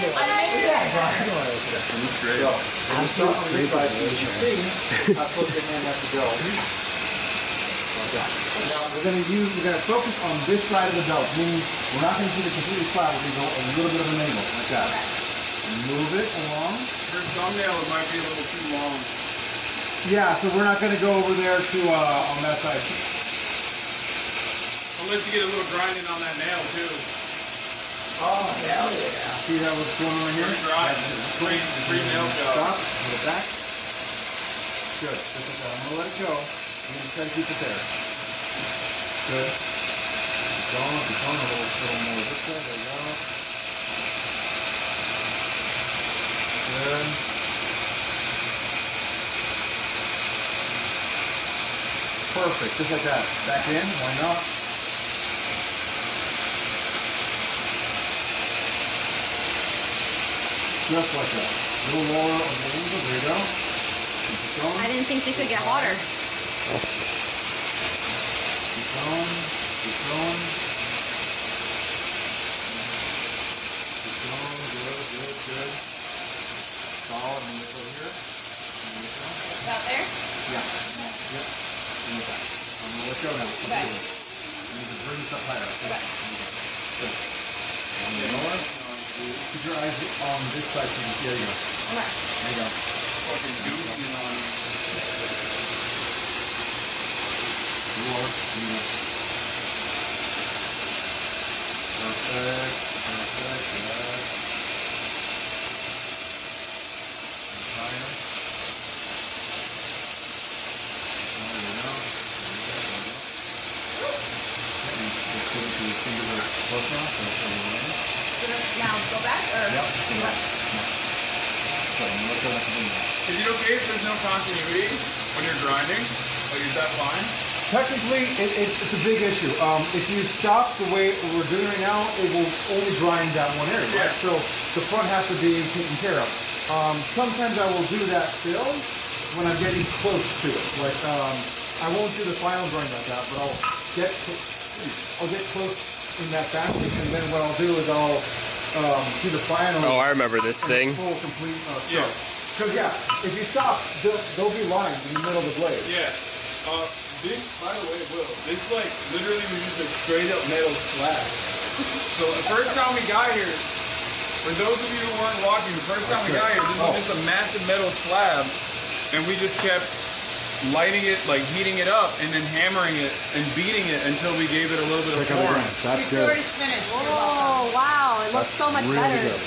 Straight. I'm so on this side. I put the hand at the belt. Now we're gonna focus on this side of the belt, meaning we're not gonna keep it completely flat. We're gonna go a little bit of an angle, like that. Move it along. Your thumbnail might be a little too long. Yeah, so we're not gonna go over there to on that side. Unless you get a little grinding on that nail too. Oh hell yeah! See how what's going on here? Free nail job. Stop. Put it back. Good. Just like that. I'm gonna let it go. I'm gonna try to keep it there. Good. Keep going. Keep going. A little more this way. There you go. Good. Perfect. Just like that. Back in. Why not? Just like that. A little more on the angle. There you go. Keep it going. I didn't think they could get hotter. Keep going. Keep going. Keep going. Good. Solid. And this over here. Out there? Yeah. Yep. And with that. I'm going to let go now. Okay. You need to bring this up higher. Okay. Good. And you know what? Keep your eyes on this side. So you can see. There you go. Okay. There you go. Fucking goofy on it. More. Perfect. Yes. And higher. There you go. And just put it to your finger close now. So that's where we're running. Now go back or? Yep. Go back. So I'm going to go back to the middle. Is it okay if there's no continuity when you're grinding? Like, is that fine? Technically, it's a big issue. If you stop the way we're doing right now, it will only grind that one area, right? Yeah. So the front has to be taken care of. Sometimes I will do that still when I'm getting close to it. Like, I won't do the final grind like that, but I'll get close in that fashion, and then what I'll do is I'll do the final. Oh, I remember this thing. Full complete Yeah. Because if you stop, there'll be lines in the middle of the blade. Yeah. This, by the way, Will, this like literally was just a straight up metal slab. So the first time we got here, for those of you who weren't watching, the first time we got here, this was just a massive metal slab, and we just kept lighting it, like heating it up, and then hammering it and beating it until we gave it a little bit of form. That's It's already finished. Oh, wow. It looks so much better. Good.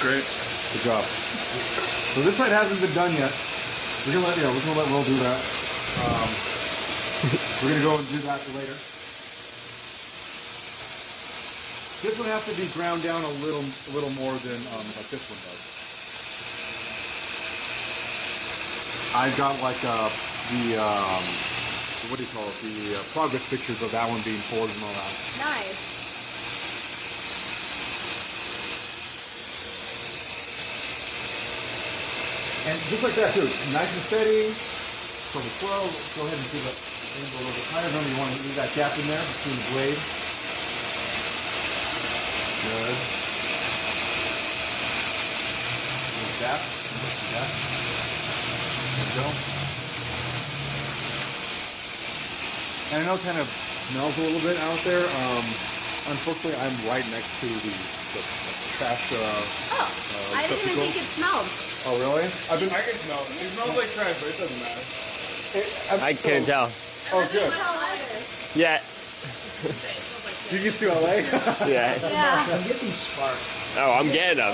Great. Good job. So this side hasn't been done yet. We're gonna let Will do that. We're gonna go and do that later. This one has to be ground down a little more than like this one does. I've got like the what do you call it? The progress pictures of that one being forged and all that. Nice. And just like that too, nice and steady. So the slow, go ahead and do the angle a little bit higher. Remember, you want to leave that gap in there between the blade. Good. Little gap. Gap. There we go. And I know it kind of smells a little bit out there. Unfortunately, I'm right next to the trash. I didn't even think it smelled. Oh, really? I can smell it. It smells like trash, but it doesn't matter. I couldn't tell. Oh, good. Yeah. You used to LA? Yeah. Yeah. Get these sparks. Oh, I'm getting them.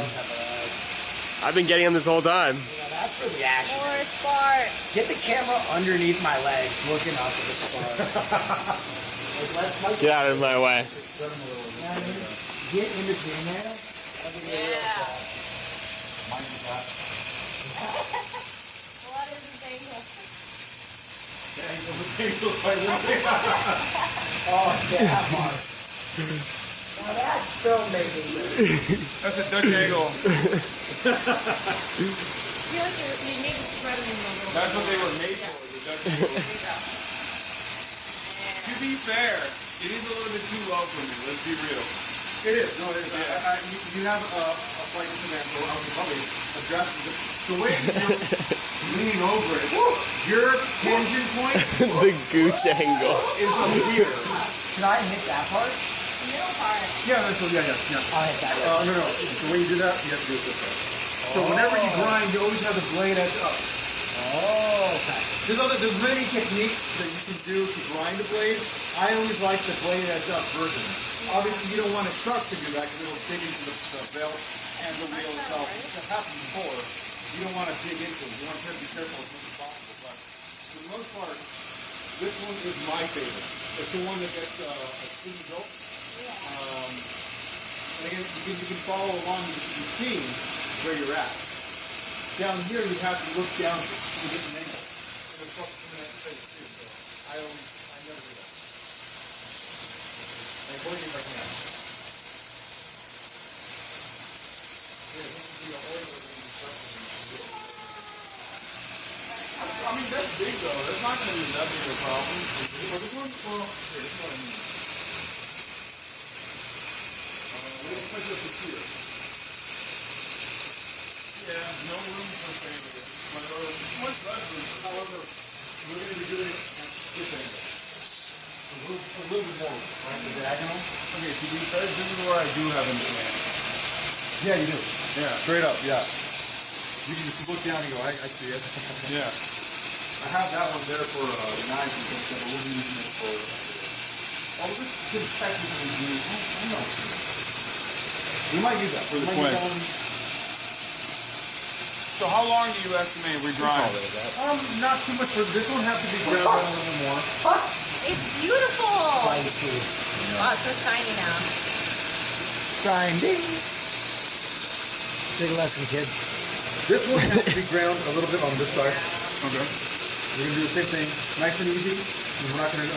I've been getting them this whole time. That's where the action More is. sparks. Get the camera underneath my legs, looking up at the sparks. Get out of my way. Get in between there. Yeah. What is the angle? Oh, yeah, Mark. Now that's filmmaking. That's a Dutch angle. You need to spread them a little. That's what they were made for, the Dutch angle. To be fair, it is a little bit too low for me, let's be real. It is. No, it is. You have a flight to command, so I would probably address the way you're leaning over it. Your tangent point The gooch angle. is up here. Should I hit that part? The middle part. Yeah, yeah. I'll hit that. No. The way you do that, you have to do it this way. So whenever you grind, you always have the blade edge up. Oh, okay. There's many techniques that you can do to grind a blade. I always like the blade edge up version. Obviously, you don't want a truck to do that because it'll dig into the belt and the wheel itself. That happened before. You don't want to dig into it. You want to be careful as much as possible. But for the most part, this one is my favorite. It's the one that gets a clean built. And again, you can follow along. You can see where you're at. Down here, you have to look down to get an angle. And the truck's coming at the face too. So I never do that. I believe if I can. I mean, that's big though. That's not going to be that big a problem. But this one, well, here, this is what I mean. Let's put this up here. Yeah, no room for favorites. Much less room. However, we're going to be doing it at this angle. A little bit more, right? The diagonal. Okay, to be fair, this is where I do have an advantage. Yeah, you do. Yeah. Straight up, yeah. You can just look down and go, I see it. Yeah. I have that one there for the knives and things, but we'll be using it for... Oh, this could technically be... I don't know. We might use that. For the We might use twin. that one. So how long do you estimate we grind? Not too much. For this one has to be ground down a little more. It's beautiful. Spicy. Wow, it's so shiny now. Grinding. Big lesson, kids. This one has to be ground a little bit on this side. Okay. We're going to do the same thing. Nice and easy. We're not going to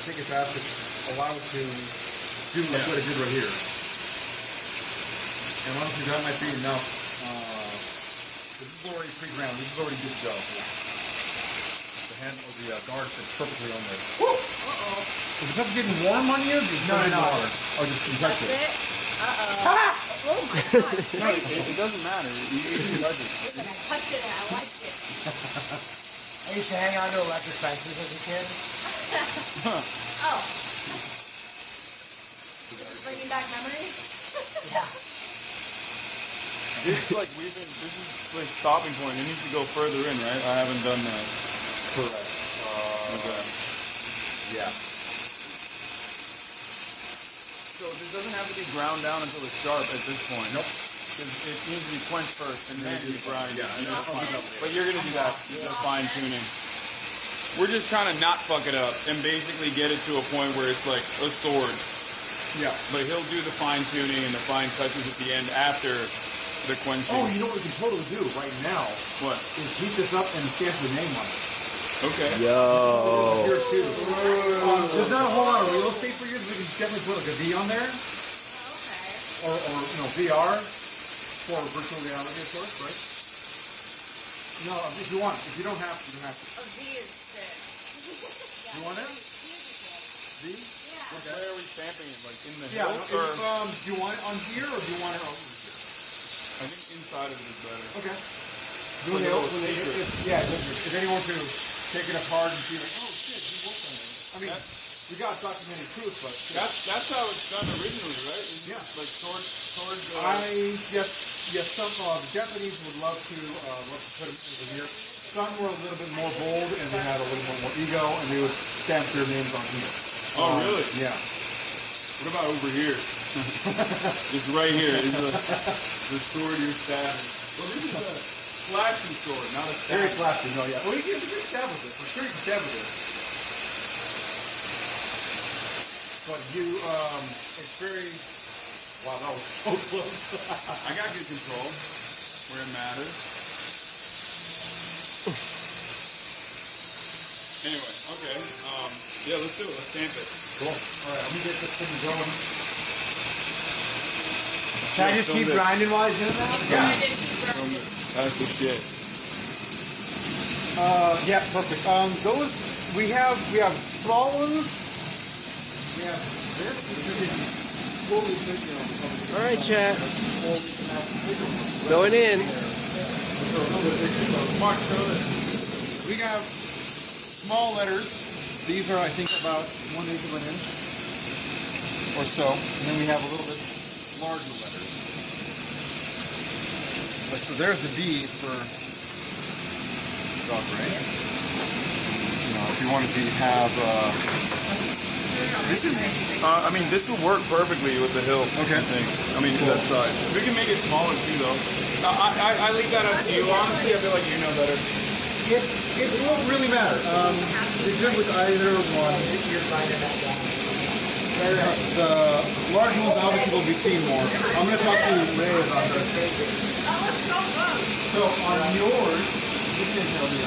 take it fast. Just allow it to do like what it did right here. And honestly, that might be enough. This is already pre-ground. This is already good to go. The hand or the guard fits perfectly on there. Is the pepper getting warm on you? No. Water? Or just That's infected? it. Uh-oh. No, it doesn't matter. You can touch it. Listen, I touched it and I liked it. I used to hang on to electric fences as a kid. Oh. Bringing back memories? Yeah. This is like stopping point. It needs to go further in, right? I haven't done that. Correct. Okay. Yeah. So this doesn't have to be ground down until it's sharp at this point. Nope. Because it needs to be quenched first, and then you grind. Yeah, but you're gonna do that. The fine tuning. We're just trying to not fuck it up and basically get it to a point where it's like a sword. Yeah. But he'll do the fine tuning and the fine touches at the end after the quenching. Oh, you know what we can totally do right now? What? Is heat this up and stamp your name on it. Okay. Yo. Here too. There's not a whole lot of real estate for you. We can definitely put like a V on there. Okay. Or VR for virtual reality, of course, right? No, if you want. If you don't have to, you don't have to. A V is sick. You want it? V? Where are we stamping it? Like in the Yeah. hilt? No, Or do you want it on here or do you want it over here? I think inside of it is better. Okay. Like a little secret. If anyone to take it apart and see like, oh shit, he worked on it. I mean, we got documented proof, but That's how it's done originally, right? Isn't Yeah. it like sword. yes, some the Japanese would love to put them over here. Some were a little bit more bold and they had a little bit more ego and they would stamp their names on here. Oh, really? Yeah. What about over here? It's right here. Is the sword you're stabbing. Well, this is a slashing sword, not a Very stab. flashy, no, yeah. Well, you can stab with it. For sure you can stab with it. But it's very, wow, that was so close. I got good control where it matters. Anyway, okay. Yeah, let's do it. Let's stamp it. Cool. All right, let me get this thing going. Can I just keep grinding while he's doing that? That's the shit. Yeah, perfect. Those we have small ones. We have this. Which is fully fit, All right, chat. Going in. Mark, show this. We have small letters. These are, I think, about 1/8 of an inch or so. And then we have a little bit larger letters. Like, so there's the D for Valkyrae. You know, if you wanted to have, This is, I mean, this will work perfectly with the hilt. Okay. I think. I mean, that size. We can make it smaller too, though. I leave that up to you. Honestly, I feel like you know better. it won't really matter. It's good with either one. The large ones obviously will be seen more. I'm going to talk to Ray about this. So on yours, you can tell me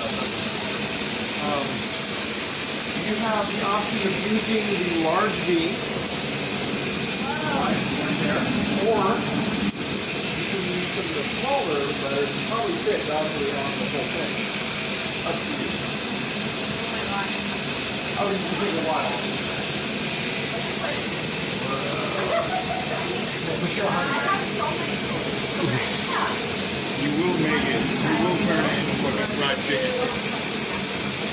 you have the option of using the large V, right there, or you can use some of the smaller letters and probably fit Valkyrae on the whole thing. Up to you. I would just take a while. You will make it. You will turn it into fucking fried chicken.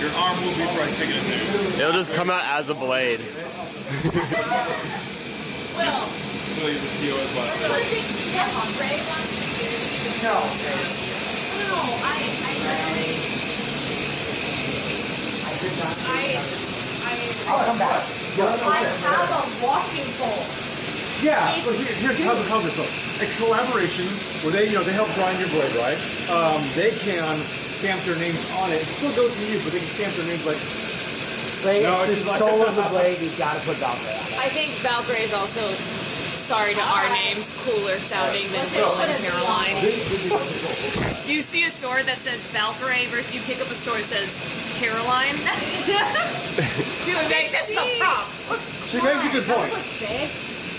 Your arm will be fried chicken in there. It'll just come out as a blade. Will you just steal his last? I'll come back. I have a walking pole. Yeah, but here's how this goes. A collaboration where they help grind your blade, right? They can stamp their names on it. It still goes to you, but they can stamp their names like. It's the soul of the blade. You've got to put Valkyrae on it. I think Valkyrae is also, sorry to our names, cooler sounding than Bill and Caroline. Do you see a sword that says Valkyrae versus you pick up a sword that says Caroline? Dude, makes it the prop. She makes a good point.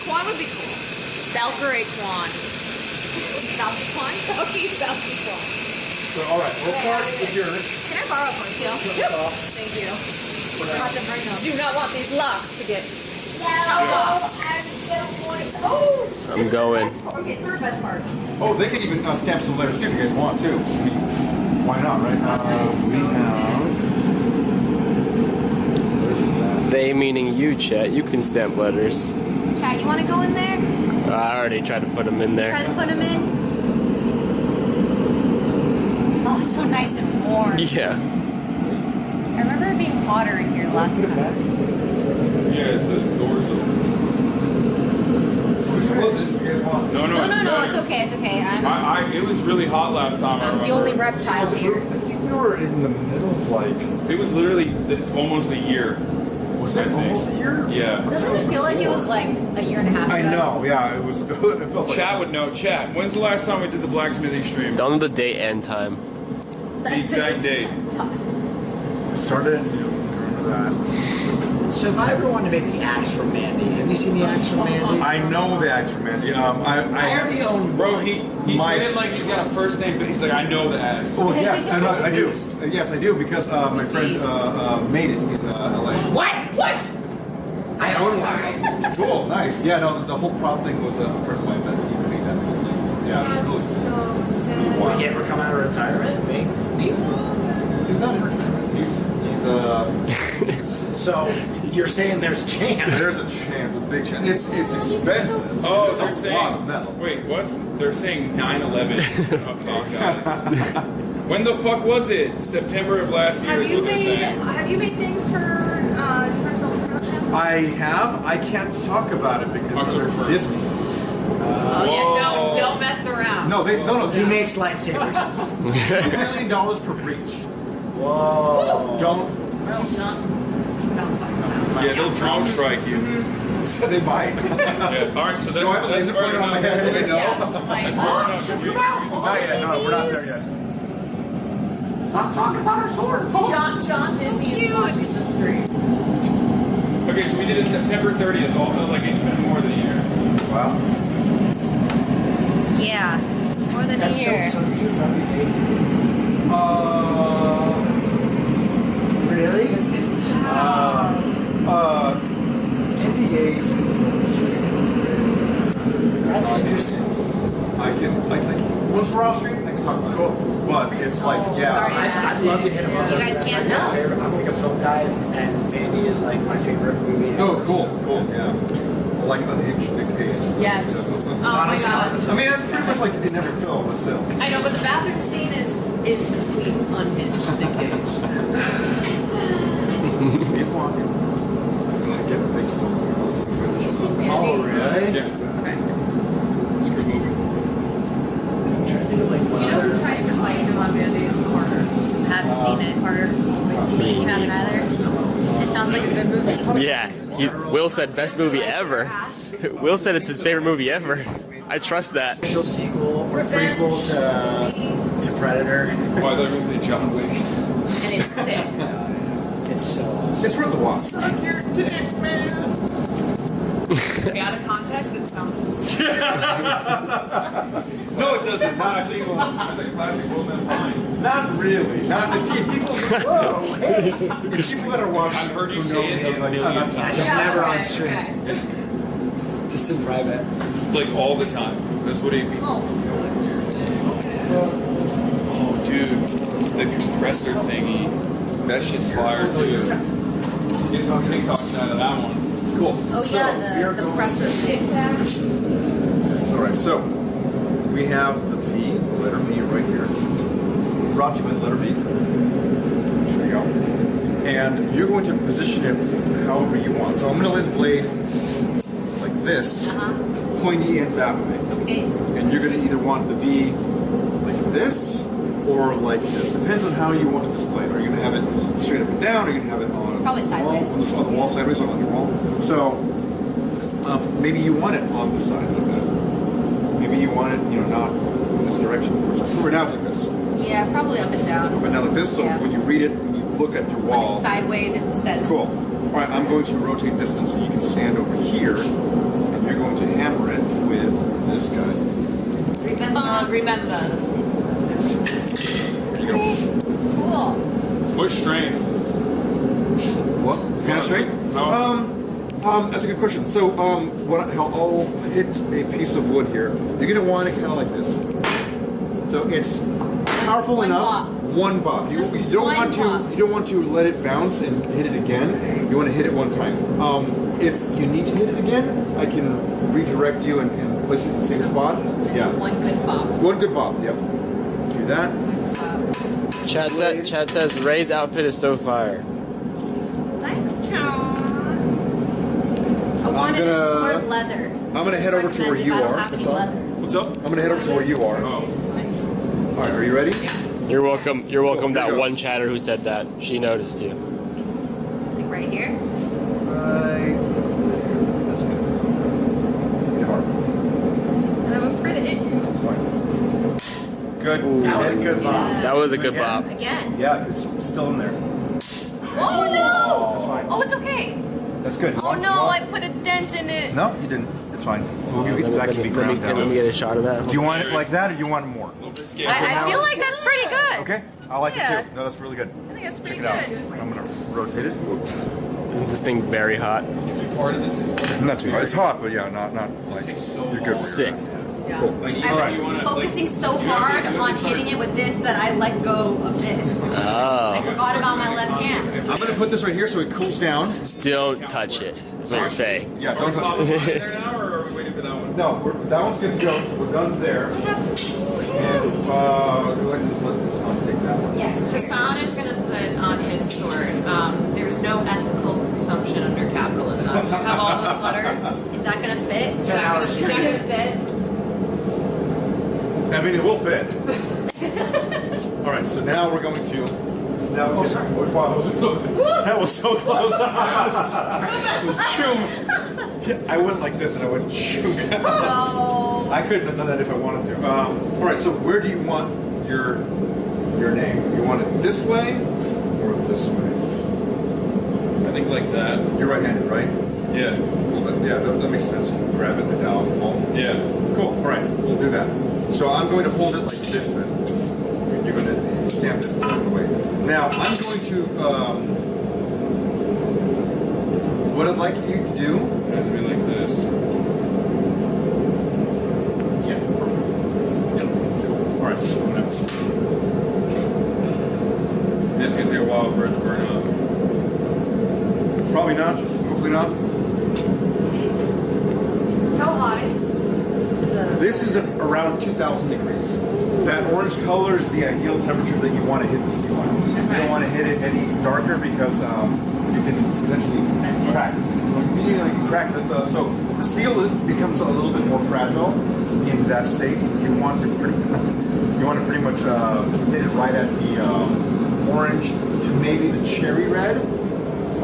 Kwan would be cool. ValkyraeKwan. ValkyKwan? ValkyKwan. So, all right, we'll start with yours. Can I borrow a ponytail? Thank you. Do not want these locks to get chopped off. I'm going. Okay, third best part. Oh, they can even stamp some letters too if you guys want to. I mean, why not, right? We have. They meaning you, chat. You can stamp letters. Chat, you want to go in there? I already tried to put them in there. Try to put them in. Oh, it's so nice and warm. Yeah. I remember it being hotter in here last time. Yeah, the door's open. We can close this if you guys want. No, No, better. it's okay. It was really hot last time. I I'm the remember. only reptile here. I think we were in the middle of like. It was literally almost a year. Was that almost a year? Yeah. Doesn't it feel like it was like a year and a half ago? I know. Yeah, it was. It felt like Chat would know. Chat. When's the last time we did the blacksmithing stream? Don't know the date and time. The exact date. We started in June. Remember that? So if I ever wanted to make the axe from Mandy, have you seen the axe from Mandy? I know the axe from Mandy. I already own. Bro, he My- said it like he's got a first name, but he's like, I know the ass. Oh yes, I do. Yes, I do because my friend made it in LA. What? I own one. Cool, nice. Yeah, no, the whole prop thing was a friend of mine that he made that whole thing. Yeah, it's really cool. He ever come out of retirement? Me? He's not hurt. He's So you're saying there's a chance? There's a chance, a big chance. It's expensive. Oh, it's they're a saying. lot of metal. Wait, what? They're saying 9/11. Okay, guys. When the fuck was it? September of last year. Have is you what they're saying. made things for different film productions? I have. I can't talk about it because October they're 1st. Disney. Oh yeah, don't mess around. No, no. He makes lightsabers. $2 million per breach. Whoa. Don't. Yeah, they'll drone strike you. So they might. Yeah. All right, so that's Do I have a that's laser pointer on my head? No. Yeah, That's like, burning up your Not yet. No, we're not there yet. Stop talking about our swords. John Disney is watching the stream. Okay, so we did it September 30th. Like it's been more than a year. Wow. Yeah, more than a year. Really? NDAs. That's interesting. I can, like, once we're off stream, I can talk about it. Cool. But it's like, yeah. Sorry. I'd love to hit him up. You guys That's can't like my know. favorite- I'm like a film guy, and Mandy is like my favorite movie. Oh, ever, cool, so- cool, yeah. I like Unhinged, Big Cage. Yes. Yeah. Oh my god. I mean, that's pretty much like in every film, but still. I know, but the bathroom scene is complete unhinged. Nick Cage. Keep walking. I get a big stone. You see Mandy? Oh, really? Yeah. Okay. It's a good movie. I'm trying to think of like Do what you know other. who tries to fight him on Mandy's corner? Haven't seen it. Carter. You haven't either. It sounds like a good movie. Yeah, Will said best movie ever. Will said it's his favorite movie ever. I trust that. Official sequel or prequel to Predator. Oh, I thought it was the John Wick. And it's sick. It's so awesome. It's worth the watch. Suck your dick, man. Okay, out of context, it sounds so stupid. No, it doesn't. Not actually. It's like classic Willneff line. Not really. Not the people. Whoa, hey. The people that are watching. I've heard you say it a million that's times. Just never on okay, stream. okay. Just in private. Like all the time. That's what he means. Oh, Oh, dude, the compressor thingy. That shit's fire too. Get some TikToks out of that one. Cool. Oh yeah, the presser. Tic Tac. All right, so we have the V, the letter V right here. Brought to you by the letter V. There you go. And you're going to position it however you want. So I'm going to lay the blade like this, pointy end that way. Okay. And you're going to either want the V like this or like this. Depends on how you want to display it. Are you going to have it straight up and down? Or are you going to have it on Probably the sideways. wall, on the wall sideways or on your wall? So maybe you want it on the side like that. Maybe you want it, not in this direction. For now, it's like this. Yeah, probably up and down. But now like this, so Yeah. when you read it, when you look at your When wall. it's sideways, it says. Cool. All right, I'm going to rotate this then so you can stand over here, and you're going to hammer it with this guy. Remember. There you go. Cool. What strength? What? Piano strength? That's a good question. So, I'll hit a piece of wood here. You're gonna want it kind of like this. So it's powerful One enough. bob. One bob. You Just don't one want to. bob. You don't want to let it bounce and hit it again. You want to hit it one time. If you need to hit it again, I can redirect you and place it in the same spot. Yeah. One good bob. One good bob. Yep. Do that. Chat says Ray's outfit is so fire. Thanks, John. I wanted it to wear leather. I'm gonna head over to where you I don't are. have any leather. What's up? I'm gonna head over to where you are. Oh. All right, are you ready? You're welcome. You're welcome. Here That goes. one chatter who said that. She noticed you. Like right here? Right. That's good. Hit it hard. And I'm afraid to hit you. It's fine. Good. That was a good bob. That was a good bop. Again. Yeah, it's still in there. Oh no! It's fine. Oh, it's okay. That's good. Oh no, I put a dent in it. No, you didn't. It's fine. Let me get a shot of that. Do you want it like that, or do you want more? A little bit scared. I feel like that's pretty good. Okay, I like Yeah. it too. No, that's really good. I think that's pretty Check it good. out. I'm gonna rotate it. Isn't this thing very hot? Part of this is Not too hot. It's hot, but yeah, not like you're good. Sick. Yeah. Cool. like I was you wanna, focusing so hard on hitting it with this that I let go of this. I Oh. forgot about my left hand. I'm gonna put this right here so it cools down. Don't touch it. That's what you're saying. Yeah, don't touch Are we it. there now, or are we waiting for that one? No, that one's good to go. We're done there. And let this take that one. Yes. Hasan is going to put on his sword, there's no ethical consumption under capitalism. Do you have all those letters? Is that gonna fit? Is that going to fit? I mean, it will fit. All right, so now we're going to. Now, oh, sorry. Wow, that was close. That was so close. Shoom. I went like this and I went shoom. Oh. I couldn't have done that if I wanted to. All right, so where do you want your name? You want it this way or this way? I think like that. You're right-handed, right? Yeah. Well, that makes sense. Grab it down. Yeah. Cool. All right, we'll do that. So I'm going to hold it like this then. You're going to stamp it away. Now I'm going to. What I'd like you to do. It has to be like this. Yeah. Perfect. Yep. All right. So I'm gonna, It's gonna take a while for it to burn up. probably not. Hopefully not. How hot is This is around 2,000 degrees. That orange color is the ideal temperature that you want to hit the steel on. You don't want to hit it any darker because you can potentially crack. You can crack so the steel becomes a little bit more fragile in that state. You want to pretty much hit it right at the orange to maybe the cherry red.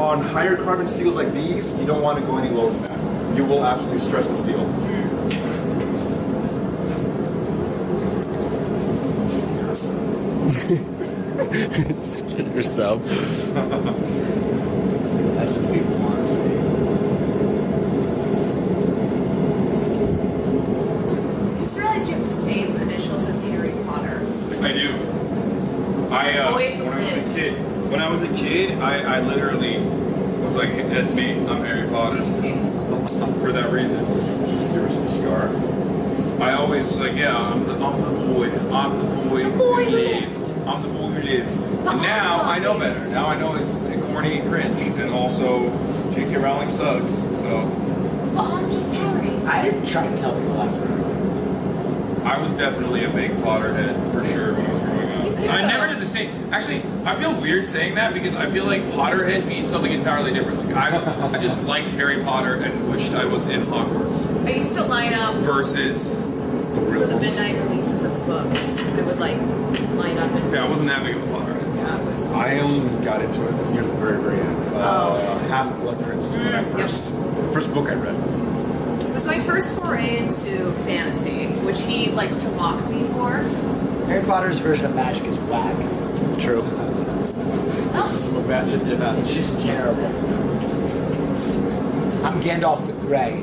On higher carbon steels like these, you don't want to go any lower than that. You will absolutely stress the steel. Scared yourself. That's what people want to see. I just realized you have the same initials as Harry Potter. I do. When I was a kid, I literally was like, that's me. I'm Harry Potter. For that reason. There was a scar. I always was like, yeah, I'm the boy. I'm the boy who lives. I'm the boy who lives. And now I know better. Now I know it's corny and cringe. And also, J.K. Rowling sucks. So But I'm just Harry. I didn't try to tell people that forever. I was definitely a big Potterhead for sure when I was growing up. Me too. I never did the same. Actually, I feel weird saying that because I feel like Potterhead means something entirely different. Like I just liked Harry Potter and wished I was in Hogwarts. I used to line up Versus for the midnight releases of the books. I would like line up and yeah, I wasn't that big of a Potterhead. that was. I only got into it near the very, very end. Half Blood Prince. When I first book I read. It was my first foray into fantasy, which he likes to mock me for. Harry Potter's version of magic is whack. True. System of magic, yeah. It's just terrible. I'm Gandalf the Grey.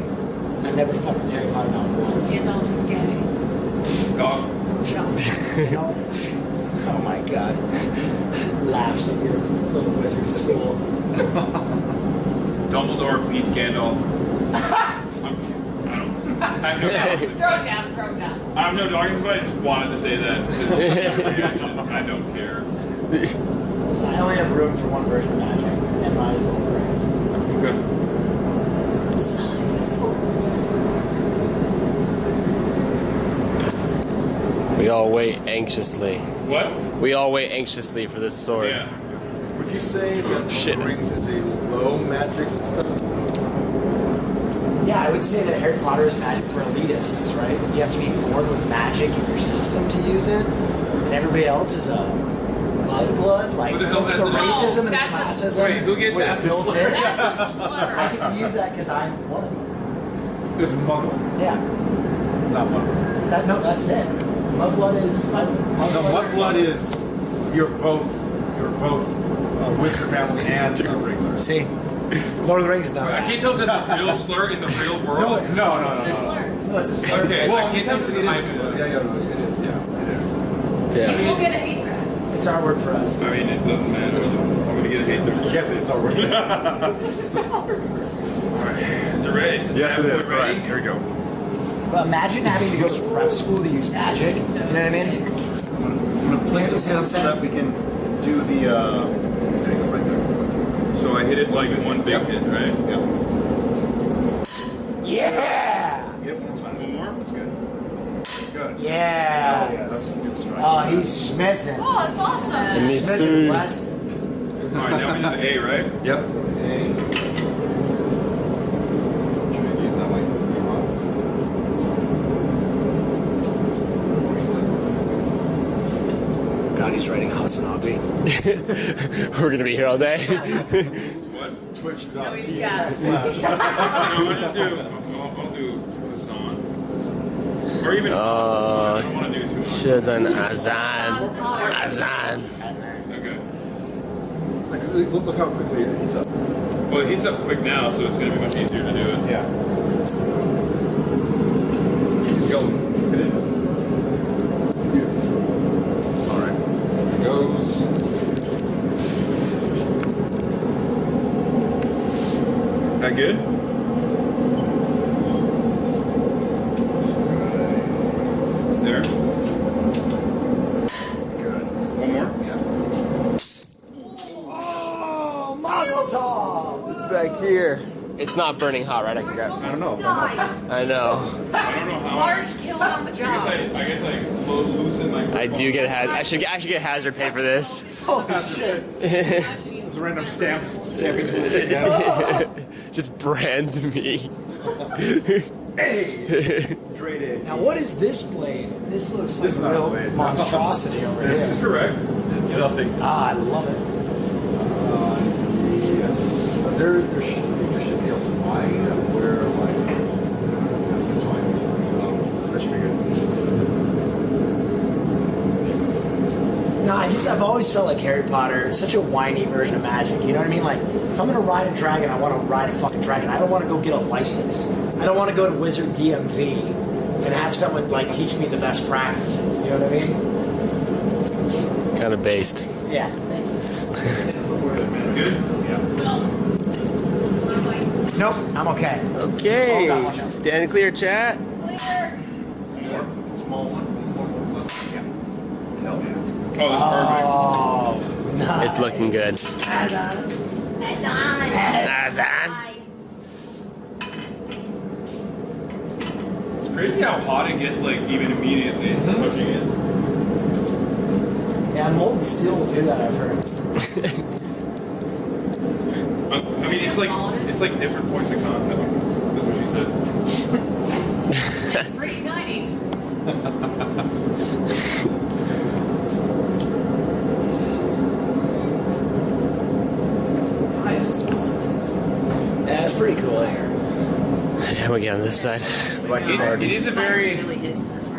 I never fucked with Harry Potter not once. Gandalf gay. God. Oh my god. Laughs at your little wizard school. Dumbledore beats Gandalf. I have no dogs. Throw it down, throw it down. I have no dogs, but I just wanted to say that. I don't care. So I only have room for one version of magic, and mine is all grace. Okay. We all wait anxiously. What? We all wait anxiously for this sword. Yeah. Would you say that Shit. Lord of the Rings is a low magic system? Yeah, I would say that Harry Potter is magic for elitists, right? You have to be born with magic in your system to use it, and everybody else is a mudblood. Like Who the hell has the it? racism and the That's a- classism. Wait, who gets was that? built in. That's a slur. I get to use that because I'm one of them. It's Muggle, Yeah, not Muggle. that's it. Mudblood is. No, Mudblood is you're both wizard family and a regular. See, Lord of the Rings. No, I can't tell if that's a real slur in the real world. No. It's a slur. no, it's a slur. Okay, Well, I can't tell if it's a it is. hyphen. Yeah, it is. Yeah, it is. Yeah. We'll get a hate threat. It's our word for us. I mean, it doesn't matter. I'm gonna get a hate this. Yes, it's all right. Alright, is it ready? Yes, it is. Ready? Right, here we go. But imagine having to go to prep school to use magic. You know what I mean? I'm gonna place this down so that we can do the. There you go, right there. So I hit it like one big hit, right? Yep. Yeah. Yep. That's fine. One more? That's good. Good. Yeah. Yeah, that's a good strike. Oh, he's smithing. Oh, it's awesome. me Smithing soon. Weston. Alright, now we do the A, right? Yep. Hey. God, he's writing HasanAbi. We're gonna be here all day. What? Twitch.tv. Yeah. No, I'll do Hasan. Or even I don't want to do too much. Should have done Hasan. Hasan. Okay. Look how quickly it heats up. Well, it heats up quick now, so it's going to be much easier to do it. Yeah. Go. Hit it. Beautiful. All right. Here it goes. That good? There. Good. One more? Yeah. Oh, Mazel Tov! It's back here. It's not burning hot, right? I can grab it. I don't know. Die. I know. I don't know how. Marche killed on the job. I guess I loosen my. I do get I should get hazard pay for this. Holy shit. It's a random stamping tool sitting down. Just brands me. Hey! Traded. Now, what is this blade? This looks like This is a not a real blade. monstrosity over This here. is correct. It's nothing. Ah, I love it. Yes. There should be a line where, like, that's fine. That should be good. No, I've always felt like Harry Potter is such a whiny version of magic. You know what I mean? Like, if I'm gonna ride a dragon, I want to ride a fucking dragon. I don't want to go get a license. I don't want to go to Wizard DMV and have someone like teach me the best practices. You know what I mean? Kind of based. Yeah. Good? Nope, I'm okay. Okay. Oh, God, watch out. Stand clear, chat. Small one. Yeah. Hell yeah. Oh, that's perfect. Oh, nice. It's looking good. Hasan. Hasan. It's crazy how hot it gets, like, even immediately touching it. Yeah, molten steel will do that, I've heard. I mean, it's like different points of contact. That's what she said. It's pretty tiny. Yeah, it's pretty cool here. Yeah, we get on this side. It is a very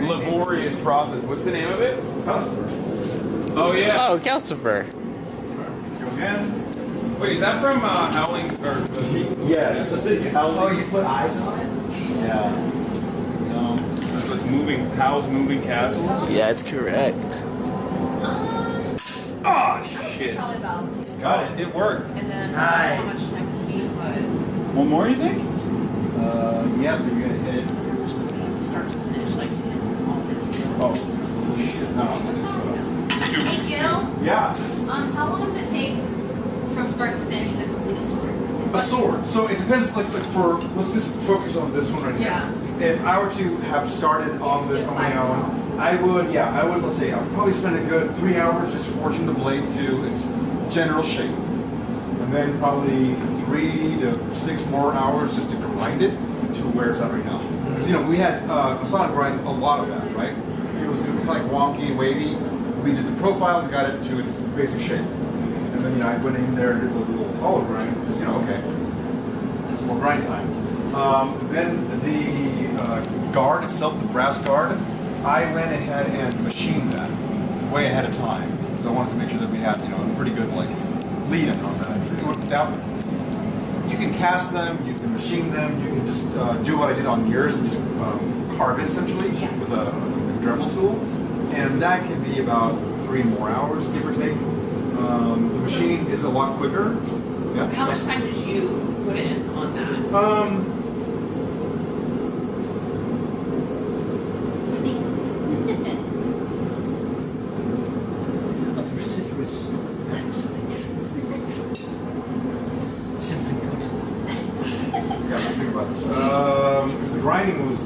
laborious process. What's the name of it? Oh, yeah. Oh, Calcifer. Go again. Wait, is that from Howling? Or Yes. Oh, you put eyes on it? Yeah. It's like Howl's Moving Castle? Yeah, it's correct. Oh, shit. Probably about 2. Got it. It worked. And then Nice. how much time he put One more, you think? Yeah, but you're gonna hit it. start to finish, like all this. Oh, shit. No. Hey, Gil. Yeah. How long does it take from start to finish to complete a sword? A sword. So it depends. Like let's just focus on this one right here. Yeah. If I were to have started on this on my own, I would. Let's say I would probably spend a good 3 hours just forging the blade to its general shape, and then probably 3 to 6 more hours just to grind it to where it's at right now. Because, you know, we had Hasan grind a lot of that, right? It was kind of like wonky, wavy. We did the profile and got it to its basic shape. And then, you know, I went in there and did a little hollow grind, because, you know, okay, it's more grind time. Then the guard itself, the brass guard, I went ahead and machined that way ahead of time, because I wanted to make sure that we had, you know, a pretty good, like, lead-in on that. You can cast them, you can machine them, you can just do what I did on yours and just carve it essentially with a Dremel tool, and that can be about 3 more hours, give or take. The machining is a lot quicker. Yeah. How much time did you put in on that? A vociferous vaccination. Simply put. Yeah, think about this. The grinding was.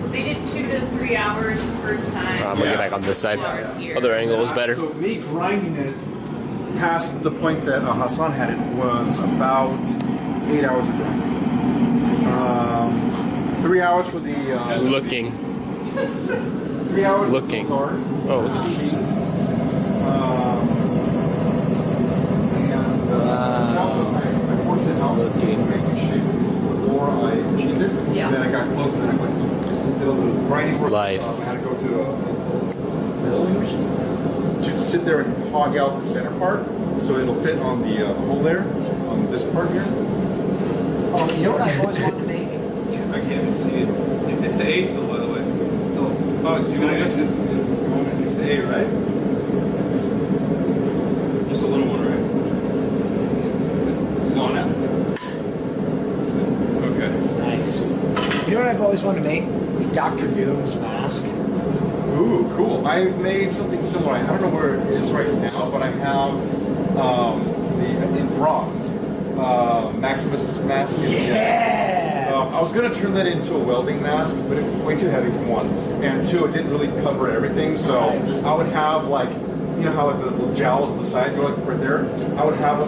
So you did 2 to 3 hours the first time. I'm gonna get back on this side. 2 hours here. Other angle was better. So me grinding it past the point that Hasan had it was about 8 hours a day. 3 hours for the. Looking. 3 hours Looking. for the guard. Oh, look at these. And also I forced it out of the basic shape before I machined it. Yeah. And then I got close and then I went to the grinding work. Life. I had to go to a milling machine to sit there and hog out the center part so it'll fit on the hole there, on this part here. Oh, you know what I've always wanted to make? I can't see it. It's the A still, by the way. Oh, you're gonna get it? It's the A, right? Just a little one, right? It's gone now. Okay. Nice. You know what I've always wanted to make? Dr. Doom's mask. Ooh, cool. I've made something similar. I don't know where it is right now, but I have in bronze Maximus's mask. Yeah! I was going to turn that into a welding mask, but it was way too heavy for one. And two, it didn't really cover everything, so I would have like, you know how like the little jowls on the side go like right there? I would have a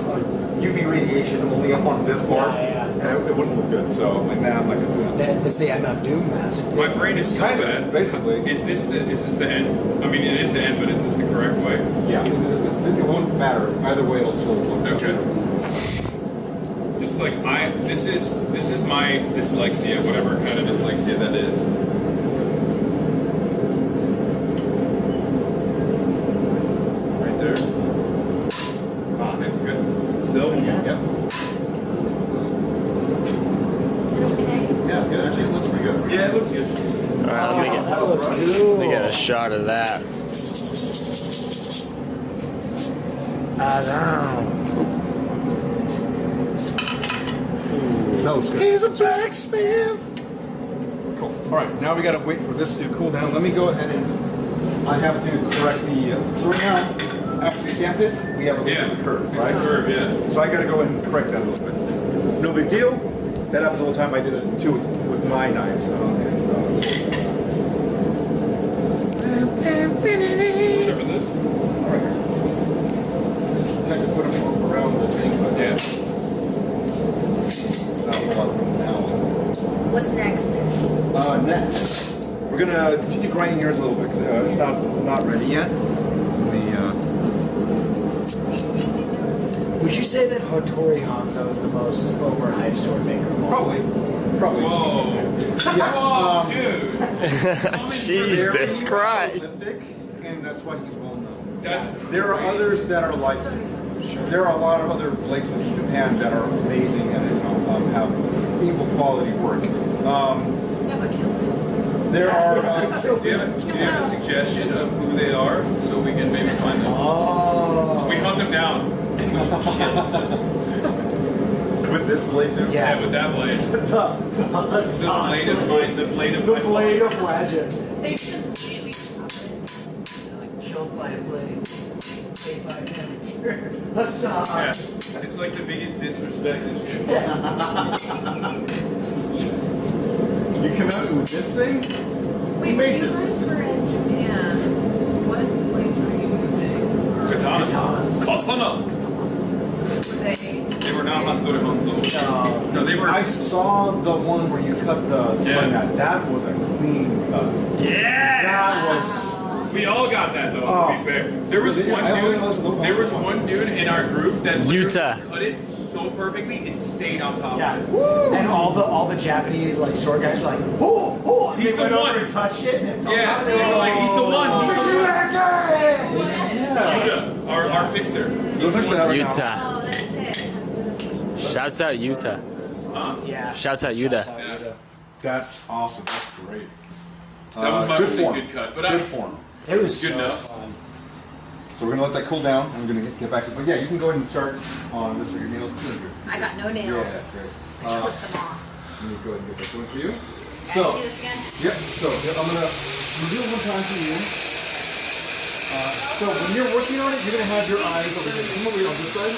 UV radiation only up on this part, and it wouldn't look good. So I'm like, nah, I'm not going to do that. That's the MF Doom mask. My brain is so Kind bad. of, basically. Is this the end? I mean, it is the end, but is this the correct way? Yeah, it won't matter. Either way, it'll still look Okay. Just like this is my dyslexia, whatever kind of dyslexia that is. right there. Ah, good. Still? Yep. Is it okay? Yeah, it's good. Actually, it looks pretty good. Yeah, it looks good. All right, let me get. That looks cool. Let me get a shot of that. That looks good. He's a blacksmith. Cool. All right, now we gotta wait for this to cool down. Let me go ahead and I have to correct the. So right now, after we stamped it, we have a little bit of curve, right? It's a curve, yeah. So I gotta go ahead and correct that a little bit. No big deal. That happens all the time. I did it too with my knives. Except for this. All right. Tend to put them around the thing, but Yeah. What's next? Next, we're gonna continue grinding yours a little bit because it's not ready yet. Would you say that Hattori Hanzo is the most overhyped sword maker of all? Probably. Whoa. Yeah. Whoa, dude. Jesus Christ. Prolific, and that's why he's well known. That's There are others that are like. There are a lot of other blacksmiths in Japan that are amazing and have equal quality work. There are. Do you have a suggestion of who they are so we can maybe find them? Oh. We hunt them down. With this blazer? Yeah, with that blade. The blade of my blade of legend. They should really stop it. Killed by a blade. Paid by an amateur. Hasan. Yeah, it's like the biggest disrespect and shit. You come out with this thing? Wait, Who made you this? guys were in Japan. What blades were you using? Katanas. Katana. Were they? They were not Hattori Hanzo. No, they were. I saw the one where you cut the. Yeah. That was a clean cut. Yeah. That was. We all got that though. Oh. To be fair, there was one dude. There was one dude in our group that Utah. cut it so perfectly it stayed on top. Yeah. Of it. And all the Japanese like sword guys were like, oh, He's they the went one. over and touched it. And Yeah, they were like, he's the one. Yeah. Yuta, our fixer. Those are right now. Utah. Oh, that's it. Shouts out Utah. Yeah. Shouts out Utah. Yeah. That's awesome. That's great. That was my good really form. good cut, but Good form. It was Good so enough. fun. So we're gonna let that cool down. I'm gonna get back to. But yeah, you can go ahead and start on this with your nails. I got no Yeah, nails. great. I clip them off. Let me go ahead and get that going for you. Can So, I do this again? yep. So I'm gonna do it one time for you. So when you're working on it, you're gonna have your eyes over here. Come over here on this side.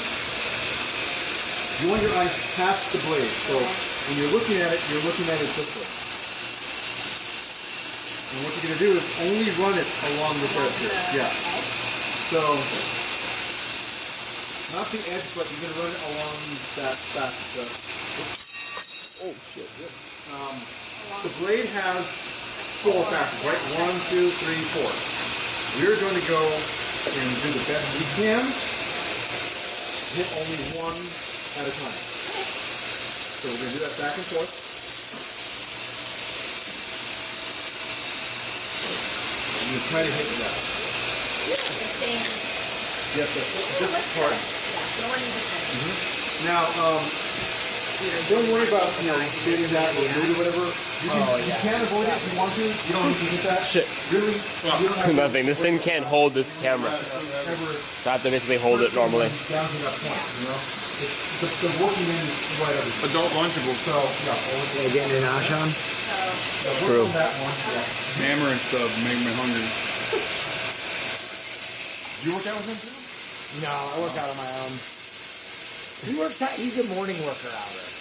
You want your eyes past the blade. So when you're looking at it this way. And what you're gonna do is only run it along this edge here. Yeah. So not the edge, but you're gonna run it along that. Oh shit. The blade has 4 factors, right? 1, 2, 3, 4. We're going to go and do the best we can. Hit only one at a time. So we're going to do that back and forth. And you try to hit that. Yes, this part. Now, don't worry about getting that or moving whatever. You can avoid it if you want to. You don't need to hit that. Shit. Really, you don't have to Nothing. This thing can't hold this camera. So I have to basically hold it normally. down to that point, you know? The working in is right over here. Adult Lunchable. So, yeah, Again in Ashan. work True. on that one. Yeah. Hammer and stuff make me hungry. You work out with him too? No, I work out on my own. He works out. He's a morning worker outer.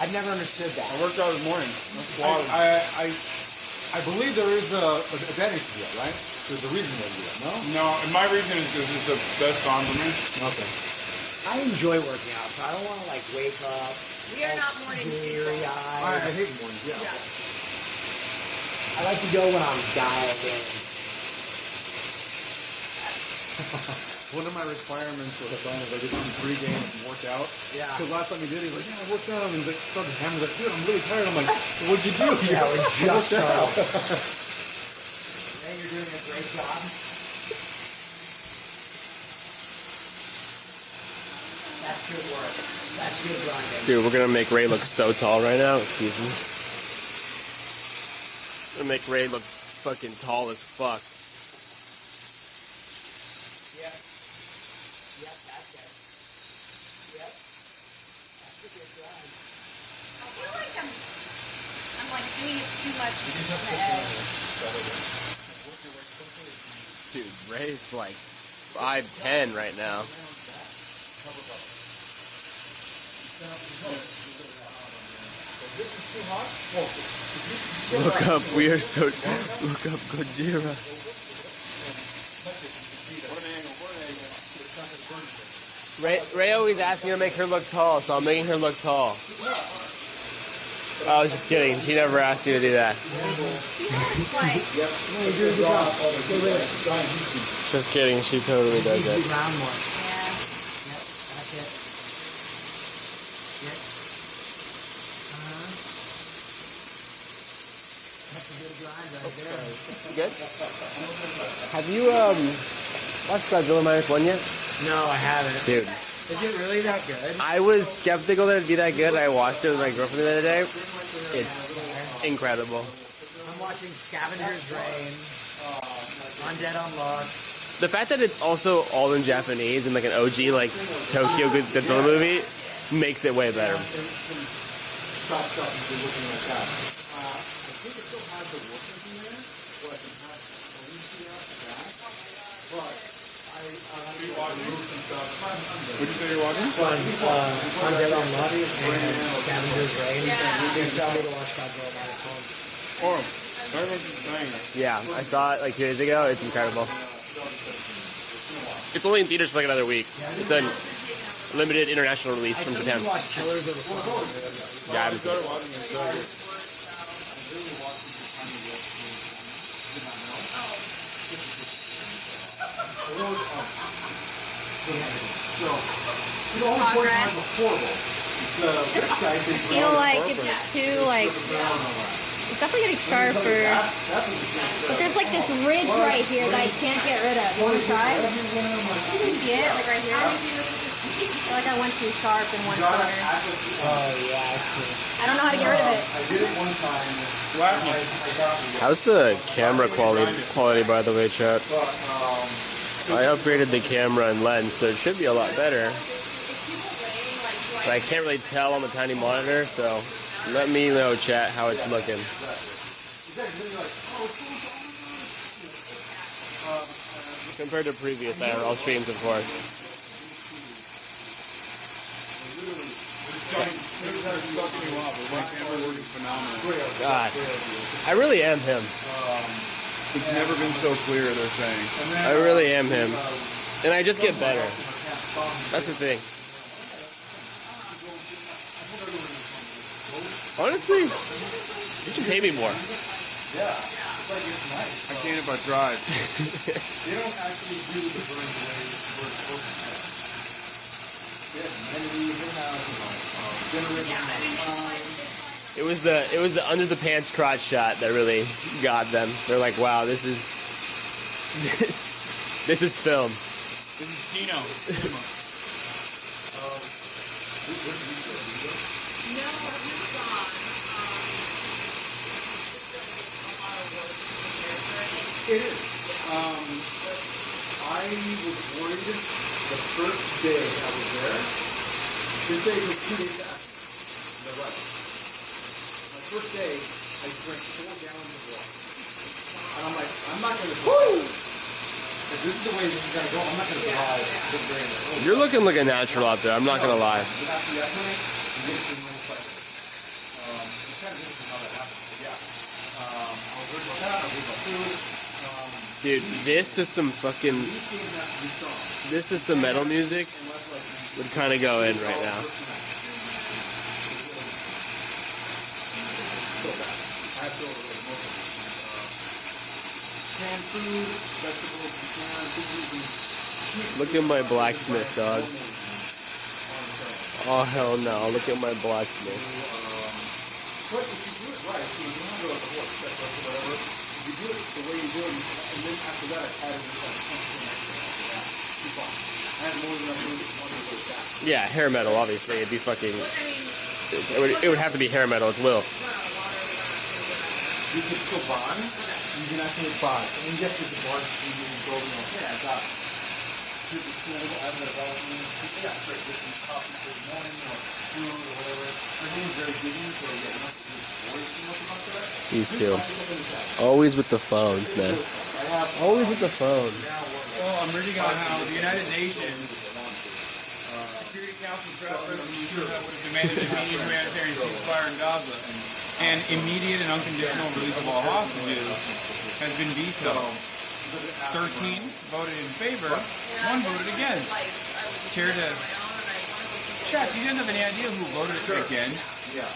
I've never understood that. I worked out this morning. That's wild. I believe there is an advantage to that, right? There's a reason why you do that, no? No, and my reason is because it's the best time for me. Okay. I enjoy working out, so I don't want to like wake up. We are not morning people. Teary I eyed. hate mornings, yeah. I like to go when I'm dialed in. One of my requirements for Hasan is I did some pregame and work out. Yeah. Because last time he did, he was like, yeah, I worked out. And he's like, started hammering. He's like, dude, I'm really tired. I'm like, what'd you do? Yeah, we just worked out. Hey, you're doing a great job. That's good work. That's good grinding. Dude, we're gonna make Ray look so tall right now. Excuse me. We're gonna make Ray look fucking tall as fuck. Yep. Yep, that's it. Yep. That's a good grind. I feel like I'm like doing it too much on the edge. Dude, Ray's like 5'10" right now. Look up, we are so. Look up Gojira. Ray always asks me to make her look tall, so I'm making her look tall. I was just kidding. She never asked me to do that. Like, Just kidding. She totally does it. Round one. yeah. Yep, that's it. Yep. That's a good grind right there. Good. Have you watched Godzilla -1 yet? No, I haven't. Dude, Is it really that good? I was skeptical that it'd be that good. I watched it with my girlfriend the other day. It's incredible. I'm watching Scavenger's Reign, Undead Unlocked. The fact that it's also all in Japanese and like an OG like Tokyo Godzilla movie makes it way better. Stop if you're looking like that. I think it still has the working in there, so I can have Alicia back. But What'd you say you're watching? Undead Unlocked and Scavenger's Reign. They tell me to watch Godzilla -1. Oh, that's what you're saying. Yeah, I saw it like 2 days ago. It's incredible. It's only in theaters for like another week. It's in limited international release from Japan. Yeah, I haven't seen it. Progress. I feel like it's too like it's definitely getting sharper. But there's like this ridge right here that I can't get rid of. You want to try? You can see it like right here. I feel like I went too sharp in one corner. Oh yeah, I see. I don't know how to get rid of it. How's the camera quality by the way, chat? I upgraded the camera and lens, so it should be a lot better. But I can't really tell on the tiny monitor, so let me know, chat, how it's looking. Compared to previous IRL streams, of course. God, I really am him. It's never been so clear, they're saying. I really am him. And I just get better. That's the thing. Honestly, you should pay me more. I can't if I tried. They don't actually do the burn the way we're supposed to. They have amenities, they have It was the under the pants crotch shot that really got them. They're like, wow, this is this is film. This is Kino. It is. I was worried the first day I was there. This day was 2 days after. The rush. My first day, I drank 4 gallons of water. And I'm like, I'm not going to survive. If this is the way this is going to go, I'm not going to survive this very much. You're looking like a natural out there. I'm not gonna lie. But after that night, you get to know cycle. It's kind of interesting how that happens. But yeah. I was worried about that. I was worried about food. Dude, this is some fucking, this is some metal music would kind of go in right now. Look at my blacksmith, dog. Oh hell no, look at my blacksmith. But if you do it right, you don't go like a horse, whatever. If you do it the way you do it, and then after that, I added this like something extra after that. Keep on. I had more than enough room to want to go back. Yeah, hair metal, obviously. It'd be fucking, it would have to be hair metal as well. You can still bond. You can actually bond. I mean, yes, there's a bond. You can go, okay, I got it. Here's the tool, I have the development. Yeah, great. This is coffee for the morning, or food, or whatever. Everyone's very giving, so you get enough to worry too much about that. These two. Always with the phones, man. Always with the phone. Well, I'm reading on how the United Nations Security Council draft resolution that would have demanded immediate humanitarian ceasefire in Gaza and immediate and unconditional release of all hostages has been vetoed. 13 voted in favor, 1 voted against. Care to chat? Do you guys have any idea who voted against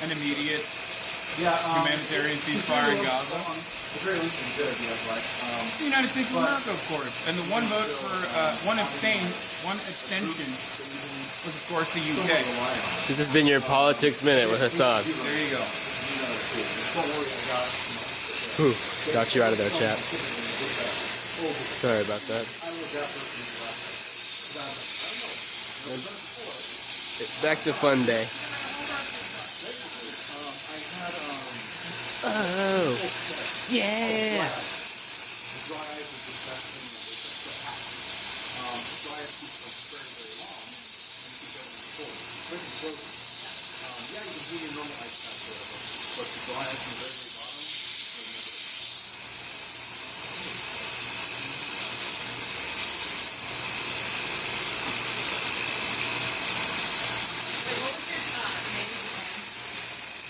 an immediate humanitarian ceasefire in Gaza? The United States of America, of course. And the one vote for one abstention was, of course, the UK. This has been your Politics Minute with Hasan. There you go. Whew, got you out of there, chat. Sorry about that. Back to fun day. Oh, yeah.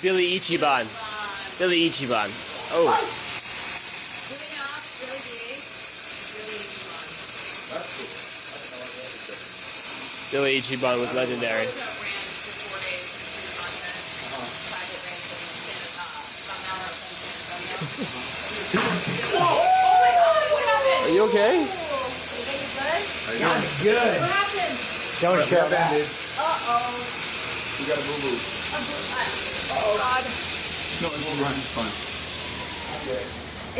Billy Ichiban. Billy Ichiban. Oh. Billy Ichiban was legendary. Are you okay? Good. Don't show that. We got a boo-boo. Oh God. No, it's fine.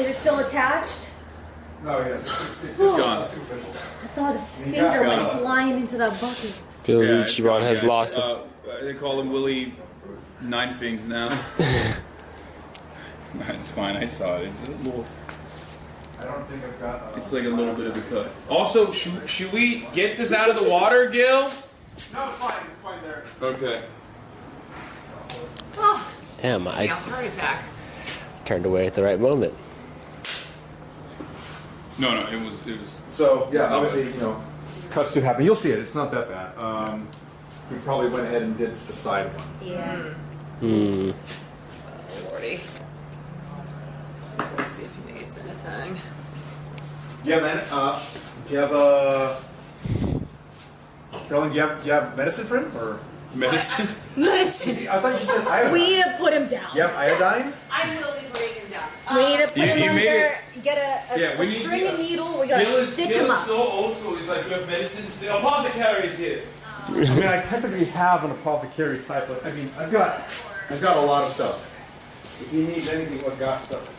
Is it still attached? No, yeah. It's gone. I thought a finger went flying into that bucket. Billy Yeah, it's Ichiban gone, has guys. lost. They call him Willie Nine Things now. It's fine. I saw it. It's a little. I don't think I've got. It's like a little bit of a cut. Also, should we get this out of the water, Gil? No, it's fine. It's fine there. Okay. Oh, Damn, yeah, I heart attack. turned away at the right moment. No, it was. So yeah, obviously, cuts do happen. You'll see it. It's not that bad. We probably went ahead and did the side one. Yeah. Hmm. Oh, Lordy. Let's see if he needs anything. Yeah, man. Do you have Caroline, do you have medicine for him or Medicine. Listen, I thought you said iodine. we need to put him down. You have iodine? I will be putting him down. We need to put You him made under, it- get a Yeah, we need string to- and needle. We gotta stick him up. so old school. He's like, you have medicine. The apothecary is here. I mean, I technically have an apothecary type of. I mean, I've got a lot of stuff. If he needs anything, I've got stuff.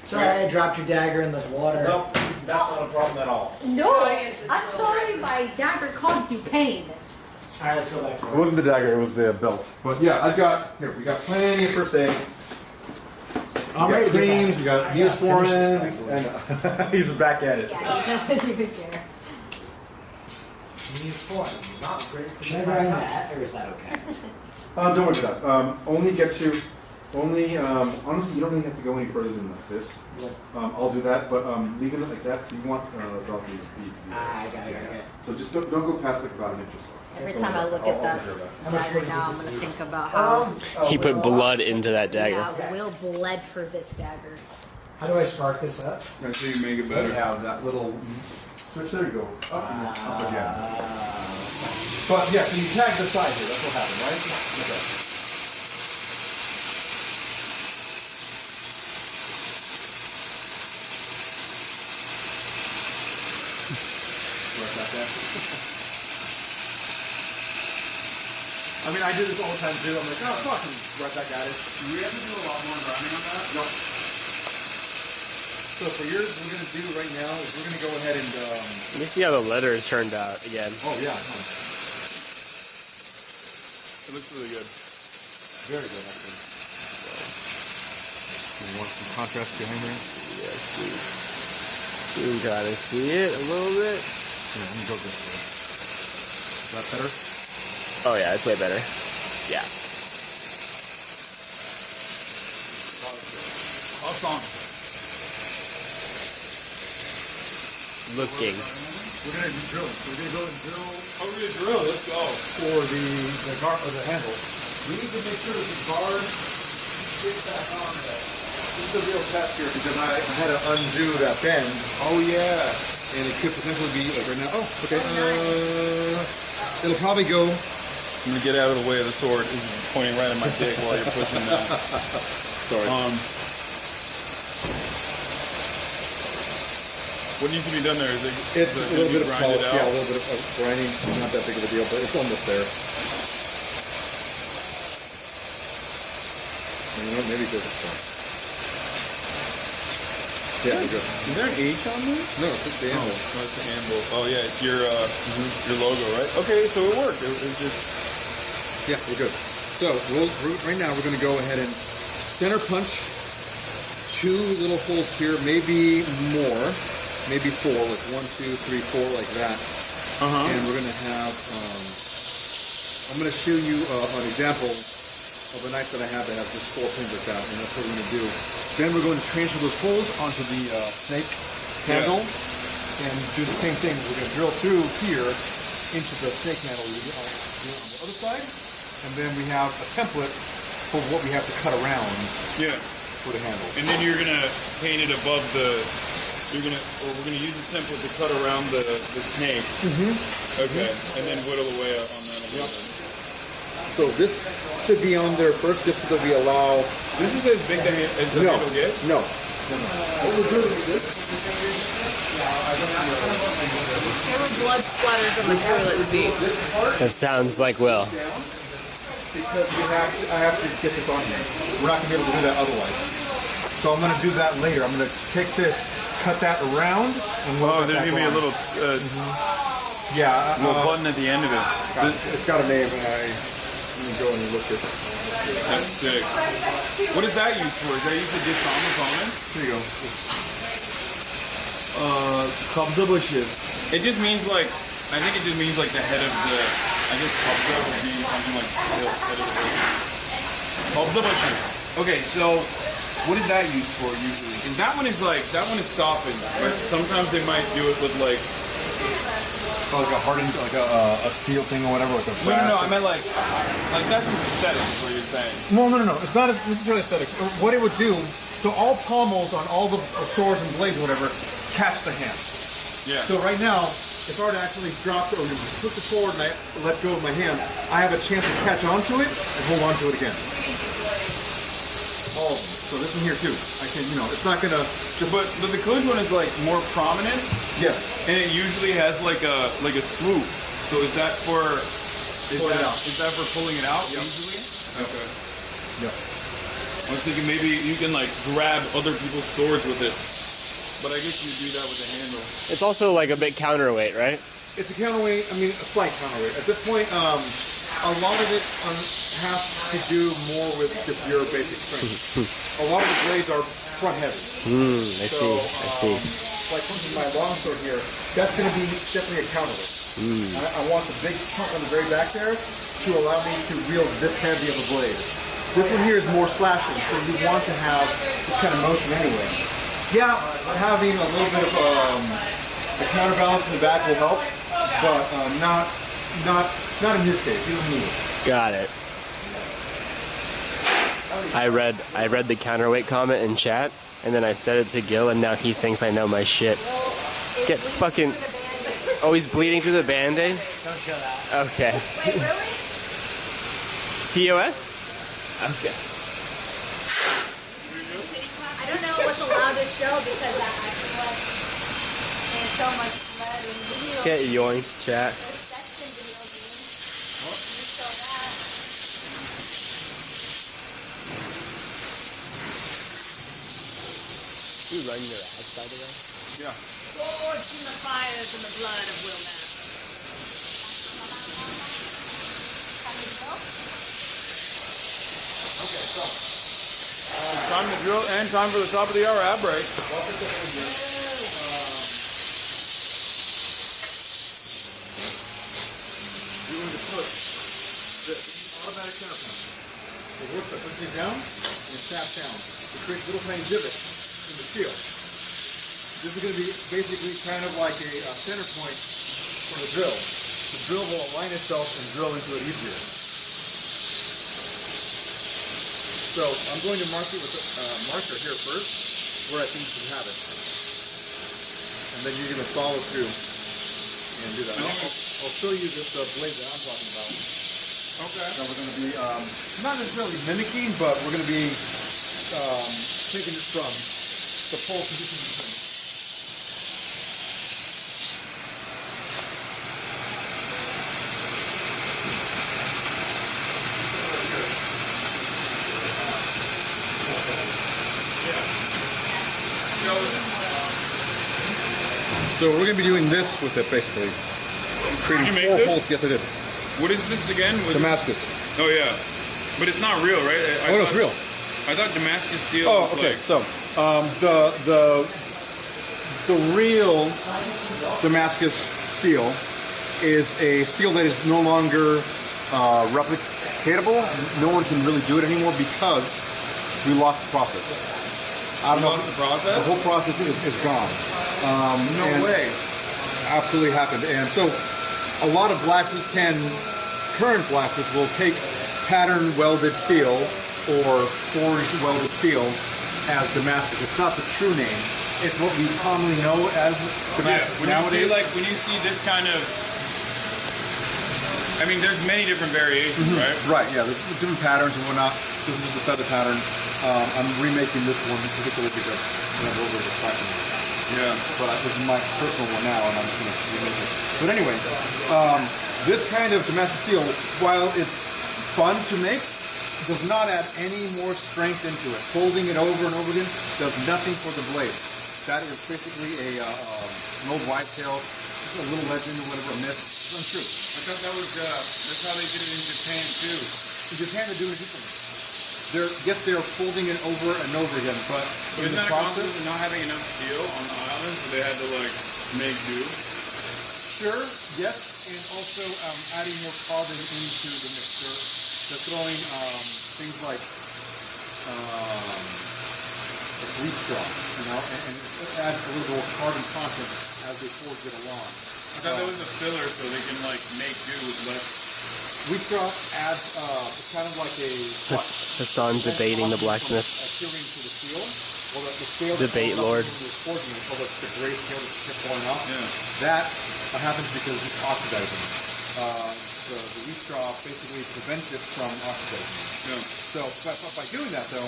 Sorry, I dropped your dagger in the water. No, that's not a problem at all. No, yes, it's I'm real sorry, my dagger caused you pain. All right, let's go back to It work. wasn't the dagger; it was the belt. But yeah, we got plenty of first aid. I'm You ready got to get creams, back. you got I gotta finish this Neosporin, thing. and he's back at it. Yeah, he just didn't even care. Should I grind that, or is that okay? Don't worry about that. Honestly, you don't really have to go any further than like this. I'll do that, but leaving it like that, so you want Valkyrie's feet to be I got it. So just don't go past like about an inch or so. Every time I look at I'll that take care of that. dagger now, I'm gonna think about how He put blood into that dagger. yeah, Will bled for this dagger. How do I spark this up? That's how you make it You better. have that little switch. There you go. Up and up again. But yeah, so you tag the side here. That's what happened, right? Okay. I mean, I do this all the time too. I'm like, oh, fuck, and right back at it. Do we have to do a lot more grinding on that? No. So for yours, what we're gonna do right now is we're gonna go ahead and. Let me see how the letters turned out again. Oh yeah, It looks really good. very good actually. You want some contrast behind there? Yes, please. You can try to see it a little bit. Yeah, let me go this way. Is that better? Oh yeah, it's way better. Yeah. Awesome. Looking. We're gonna do drilling. So we're gonna go and drill Oh, we're gonna drill. Let's go. for the guard or the handle. We need to make sure that the guard gets back on there. This is a real test here because I had to undo that bend. Oh yeah. And it could potentially be like right now. Oh, okay. It'll probably go. I'm gonna get out of the way of the sword. It's pointing right at my dick while you're pushing that. Sorry. What needs to be done there? Is it? It's a little bit of grind polish, it yeah, out? a little bit of grinding. Not that big of a deal, but it's almost there. And you know, maybe it goes this far. Yeah, there you go. Is there an H on there? No, it's just the anvil. Oh, it's the anvil. Oh yeah, it's your logo, right? Okay, so it worked. It just. Yeah, we're good. So right now we're going to go ahead and center punch 2 little holes here, maybe more, maybe 4, like 1, 2, 3, 4, like that. And we're going to have. I'm going to show you an example of a knife that I have that has just 4 pins like that, and that's what we're going to do. Then we're going to transfer those holes onto the snake handle and do the same thing. We're going to drill through here into the snake handle we do on the other side, and then we have a template for what we have to cut around Yeah. for the handle. And then you're gonna paint it above the we're gonna use the template to cut around the snake. Okay, and then whittle away on that a little bit. So this should be on there first, just so that we allow. This is as big as the handle gets? No. What we're doing is this. There were blood splatters on the toilet seat. That sounds like Will. Because I have to get this on here. We're not going to be able to do that otherwise. So I'm going to do that later. I'm going to take this, cut that around, and Oh, there's going to be a little little button at the end of it. It's got a name, and let me go and look at it. That's sick. What is that used for? Is that used to disarm opponents? Here you go. Kabza başı. It just means like, I think it just means like the head of the, I guess kabza would be something like the head of the person. Kabza başı. Okay, so what is that used for usually? And that one is softened, right? Sometimes they might do it with like, like a hardened, like a steel thing or whatever. Like a no, I meant like that's just aesthetics, what you're saying. No. It's not necessarily aesthetics. What it would do, so all pommels on all the swords and blades or whatever catch the hand. Yeah. So right now, if I were to actually drop or put the sword and I let go of my hand, I have a chance to catch onto it and hold onto it again. All of them. So this one here too. I can, it's not gonna. But the Kush one is like more prominent. Yes. And it usually has like a swoop. So is that for pulling it out usually? Okay. Yeah. I was thinking maybe you can like grab other people's swords with it. But I guess you do that with the handle. It's also like a bit counterweight, right? It's a counterweight. I mean, a slight counterweight. At this point, a lot of it has to do more with just your basic strength. A lot of the blades are front heavy. I see. Like my longsword here, that's going to be definitely a counterweight. I want the big chunk on the very back there to allow me to wield this heavy of a blade. This one here is more slashing, so you want to have this kind of motion anyway. Yeah, having a little bit of a counterbalance in the back will help, but not in this case. You don't need it. Got it. I read the counterweight comment in chat, and then I said it to Gil, and now he thinks I know my shit. Get fucking. Oh, he's bleeding through the Band-Aid? Don't show that. Okay. Wait, really? TOS? Okay. I don't know what's allowed to show because I feel like there's so much blood and video. Get yoink, chat. Sex and video games. You show that. You run your ads, by the way? Yeah. Swords in the fires and the blood of Willneff. Time to drill and time for the top of the hour ad break. You're going to put the automatic counterpunch. The work that puts it down and it taps down. It creates a little tiny divot in the steel. This is going to be basically kind of like a center point for the drill. The drill will align itself and drill into it easier. So I'm going to mark it with a marker here first, where I think you should have it. And then you're going to follow through and do that. I'll show you this blade that I'm talking about. Okay. So we're going to be, not necessarily mimicking, but we're going to be taking it from the pole position of the thing. So we're going to be doing this with it, basically. Did you make Creating 4 this? holes. Yes, I did. What is this again? Damascus. Oh yeah, but it's not real, right? Oh, no, it's real. I thought Damascus steel. Oh, was okay. like, So the real Damascus steel is a steel that is no longer replicatable. No one can really do it anymore because we lost the process. I don't know. lost the process? The whole process is gone. No and way. Absolutely happened. And so a lot of blacksmiths current blacksmiths will take pattern welded steel or forged welded steel as Damascus. It's not the true name. It's what we commonly know as Damascus nowadays. When you see this kind of, I mean, there's many different variations, right? Right, yeah, there's different patterns and whatnot. This is just a feather pattern. I'm remaking this one in particular because I have a little bit of a question. Yeah. But this is my personal one now, and I'm just going to remake it. But anyway, this kind of Damascus steel, while it's fun to make, does not add any more strength into it. Folding it over and over again does nothing for the blade. That is basically an old wives' tale, a little legend or whatever, a myth. It's untrue. I thought that was that's how they did it in Japan too. In Japan, they're doing it differently. They're folding it over and over again, but in Isn't the that a process, consequence of not having enough steel on the island, so they had to like make do? sure, yes, and also adding more carbon into the mixture. They're throwing things like wheat straw, and it adds a little more carbon content as they forge it along. I thought that was a filler so they can like make do with less. Wheat straw adds kind of like a Hasan debating the blacksmith. adhering to the steel. Well, the scale Debate, Lord. Forging it, although the gray scale that kept falling off. Yeah. That happens because it's oxidizing. The wheat straw basically prevents it from oxidizing. Yeah. So by doing that, though,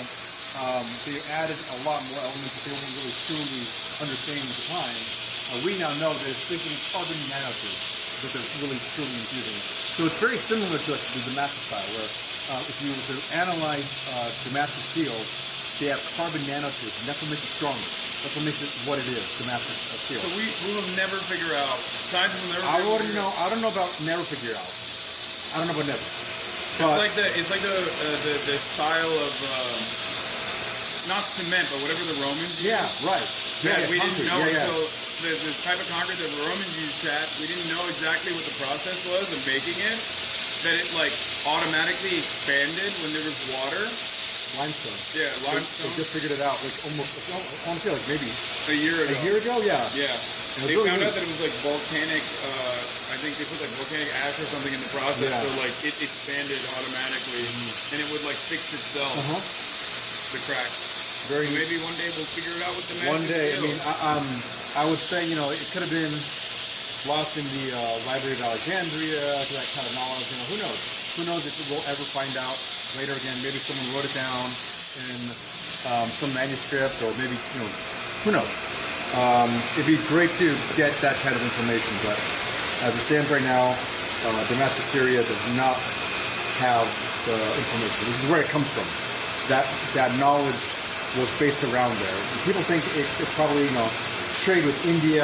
they added a lot more elements that they weren't really truly understanding at the time. We now know that it's basically carbon nanotubes that they're really truly infusing. So it's very similar to the Damascus style, where if you were to analyze Damascus steel, they have carbon nanotubes, and that's what makes it stronger. That's what makes it what it is, Damascus steel. So we will never figure out. Science will never. I don't know about never figure out. I don't know about never. But It's like the style of not cement, but whatever the Romans used. yeah, right. Yeah, we concrete. didn't know Yeah, until the type of concrete that the Romans used, Chad. We didn't know exactly what the process was of making it. That it like automatically expanded when there was water. Limestone. Yeah, They limestone. just figured it out, like almost. I want to say like maybe A year ago. a year ago. Yeah. Yeah. It was They really found good. out that it was like volcanic. I think they put like volcanic ash or something in the process, Yeah. so like it expanded automatically, and it would like fix itself. The cracks. Very. So maybe one day we'll figure it out with the One day, I steel. mean, I would say, it could have been lost in the Library of Alexandria, that kind of knowledge. Who knows? Who knows if we'll ever find out later again? Maybe someone wrote it down in some manuscript, or maybe, who knows? It'd be great to get that kind of information, but as it stands right now, Damascus, Syria does not have the information. This is where it comes from. That knowledge was based around there. People think it's probably, trade with India.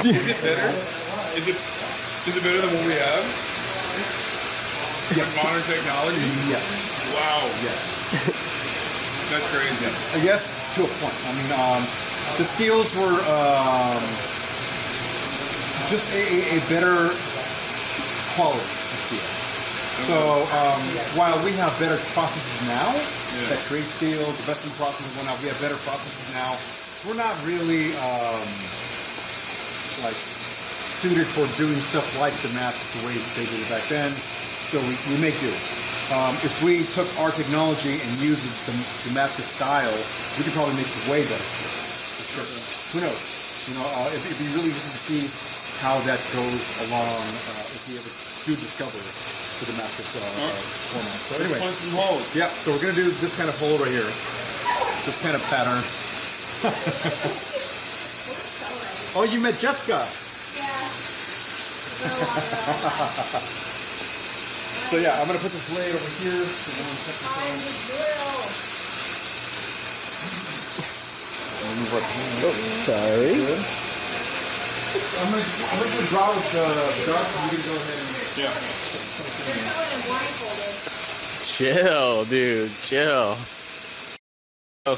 Is it better? Is it better than what we have? Yes. With modern technology? Yes. Wow. Yes. That's crazy. I guess to a point. I mean, the steels were just a better quality of steel. So while we have better processes now that create steel, the Western processes and whatnot, we have better processes now. We're not really like suited for doing stuff like Damascus the way they did it back then. So we make do. If we took our technology and used the Damascus style, we could probably make it way better. Who knows? It'd be really interesting to see how that goes along if we ever do discover the Damascus format. So anyway, Punch some holes. yeah. So we're gonna do this kind of hole right here, this kind of pattern. Oh, you met Jessica. So yeah, I'm gonna put this blade over here. Oh, sorry. I'm gonna draw with the dark. You can go ahead and Chill, dude, chill.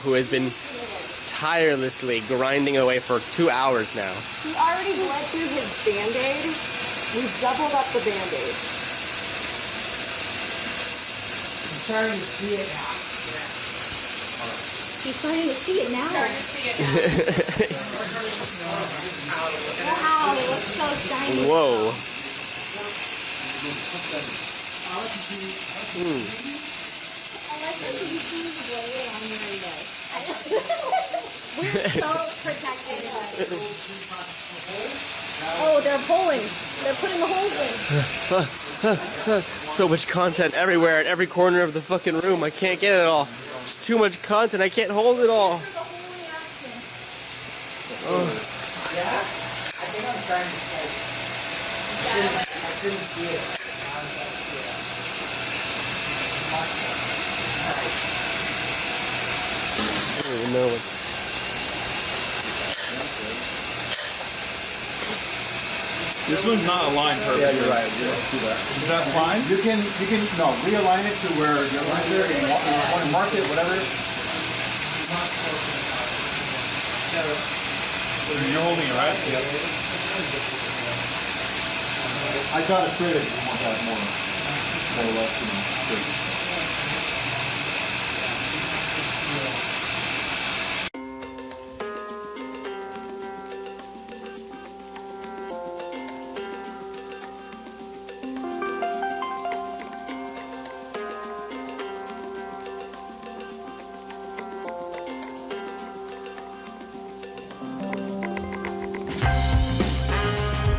Who has been tirelessly grinding away for 2 hours now. He already went through his Band-Aid. We doubled up the Band-Aid. I'm starting to see it now. He's starting to see it now. Wow, it looks so shiny. Whoa. I like that you see the blade on your We're so protected. Oh, they're pulling. They're putting the holes in. So much content everywhere at every corner of the fucking room. I can't get it all. There's too much content. I can't hold it all. I don't even know what. This one's not aligned perfectly. Yeah, you're right. You don't see that. Is that fine? You can realign it to where you're right there. You want to mark it, whatever. You're holding it, right? Yep. I got it straight if you want that more or less, straight.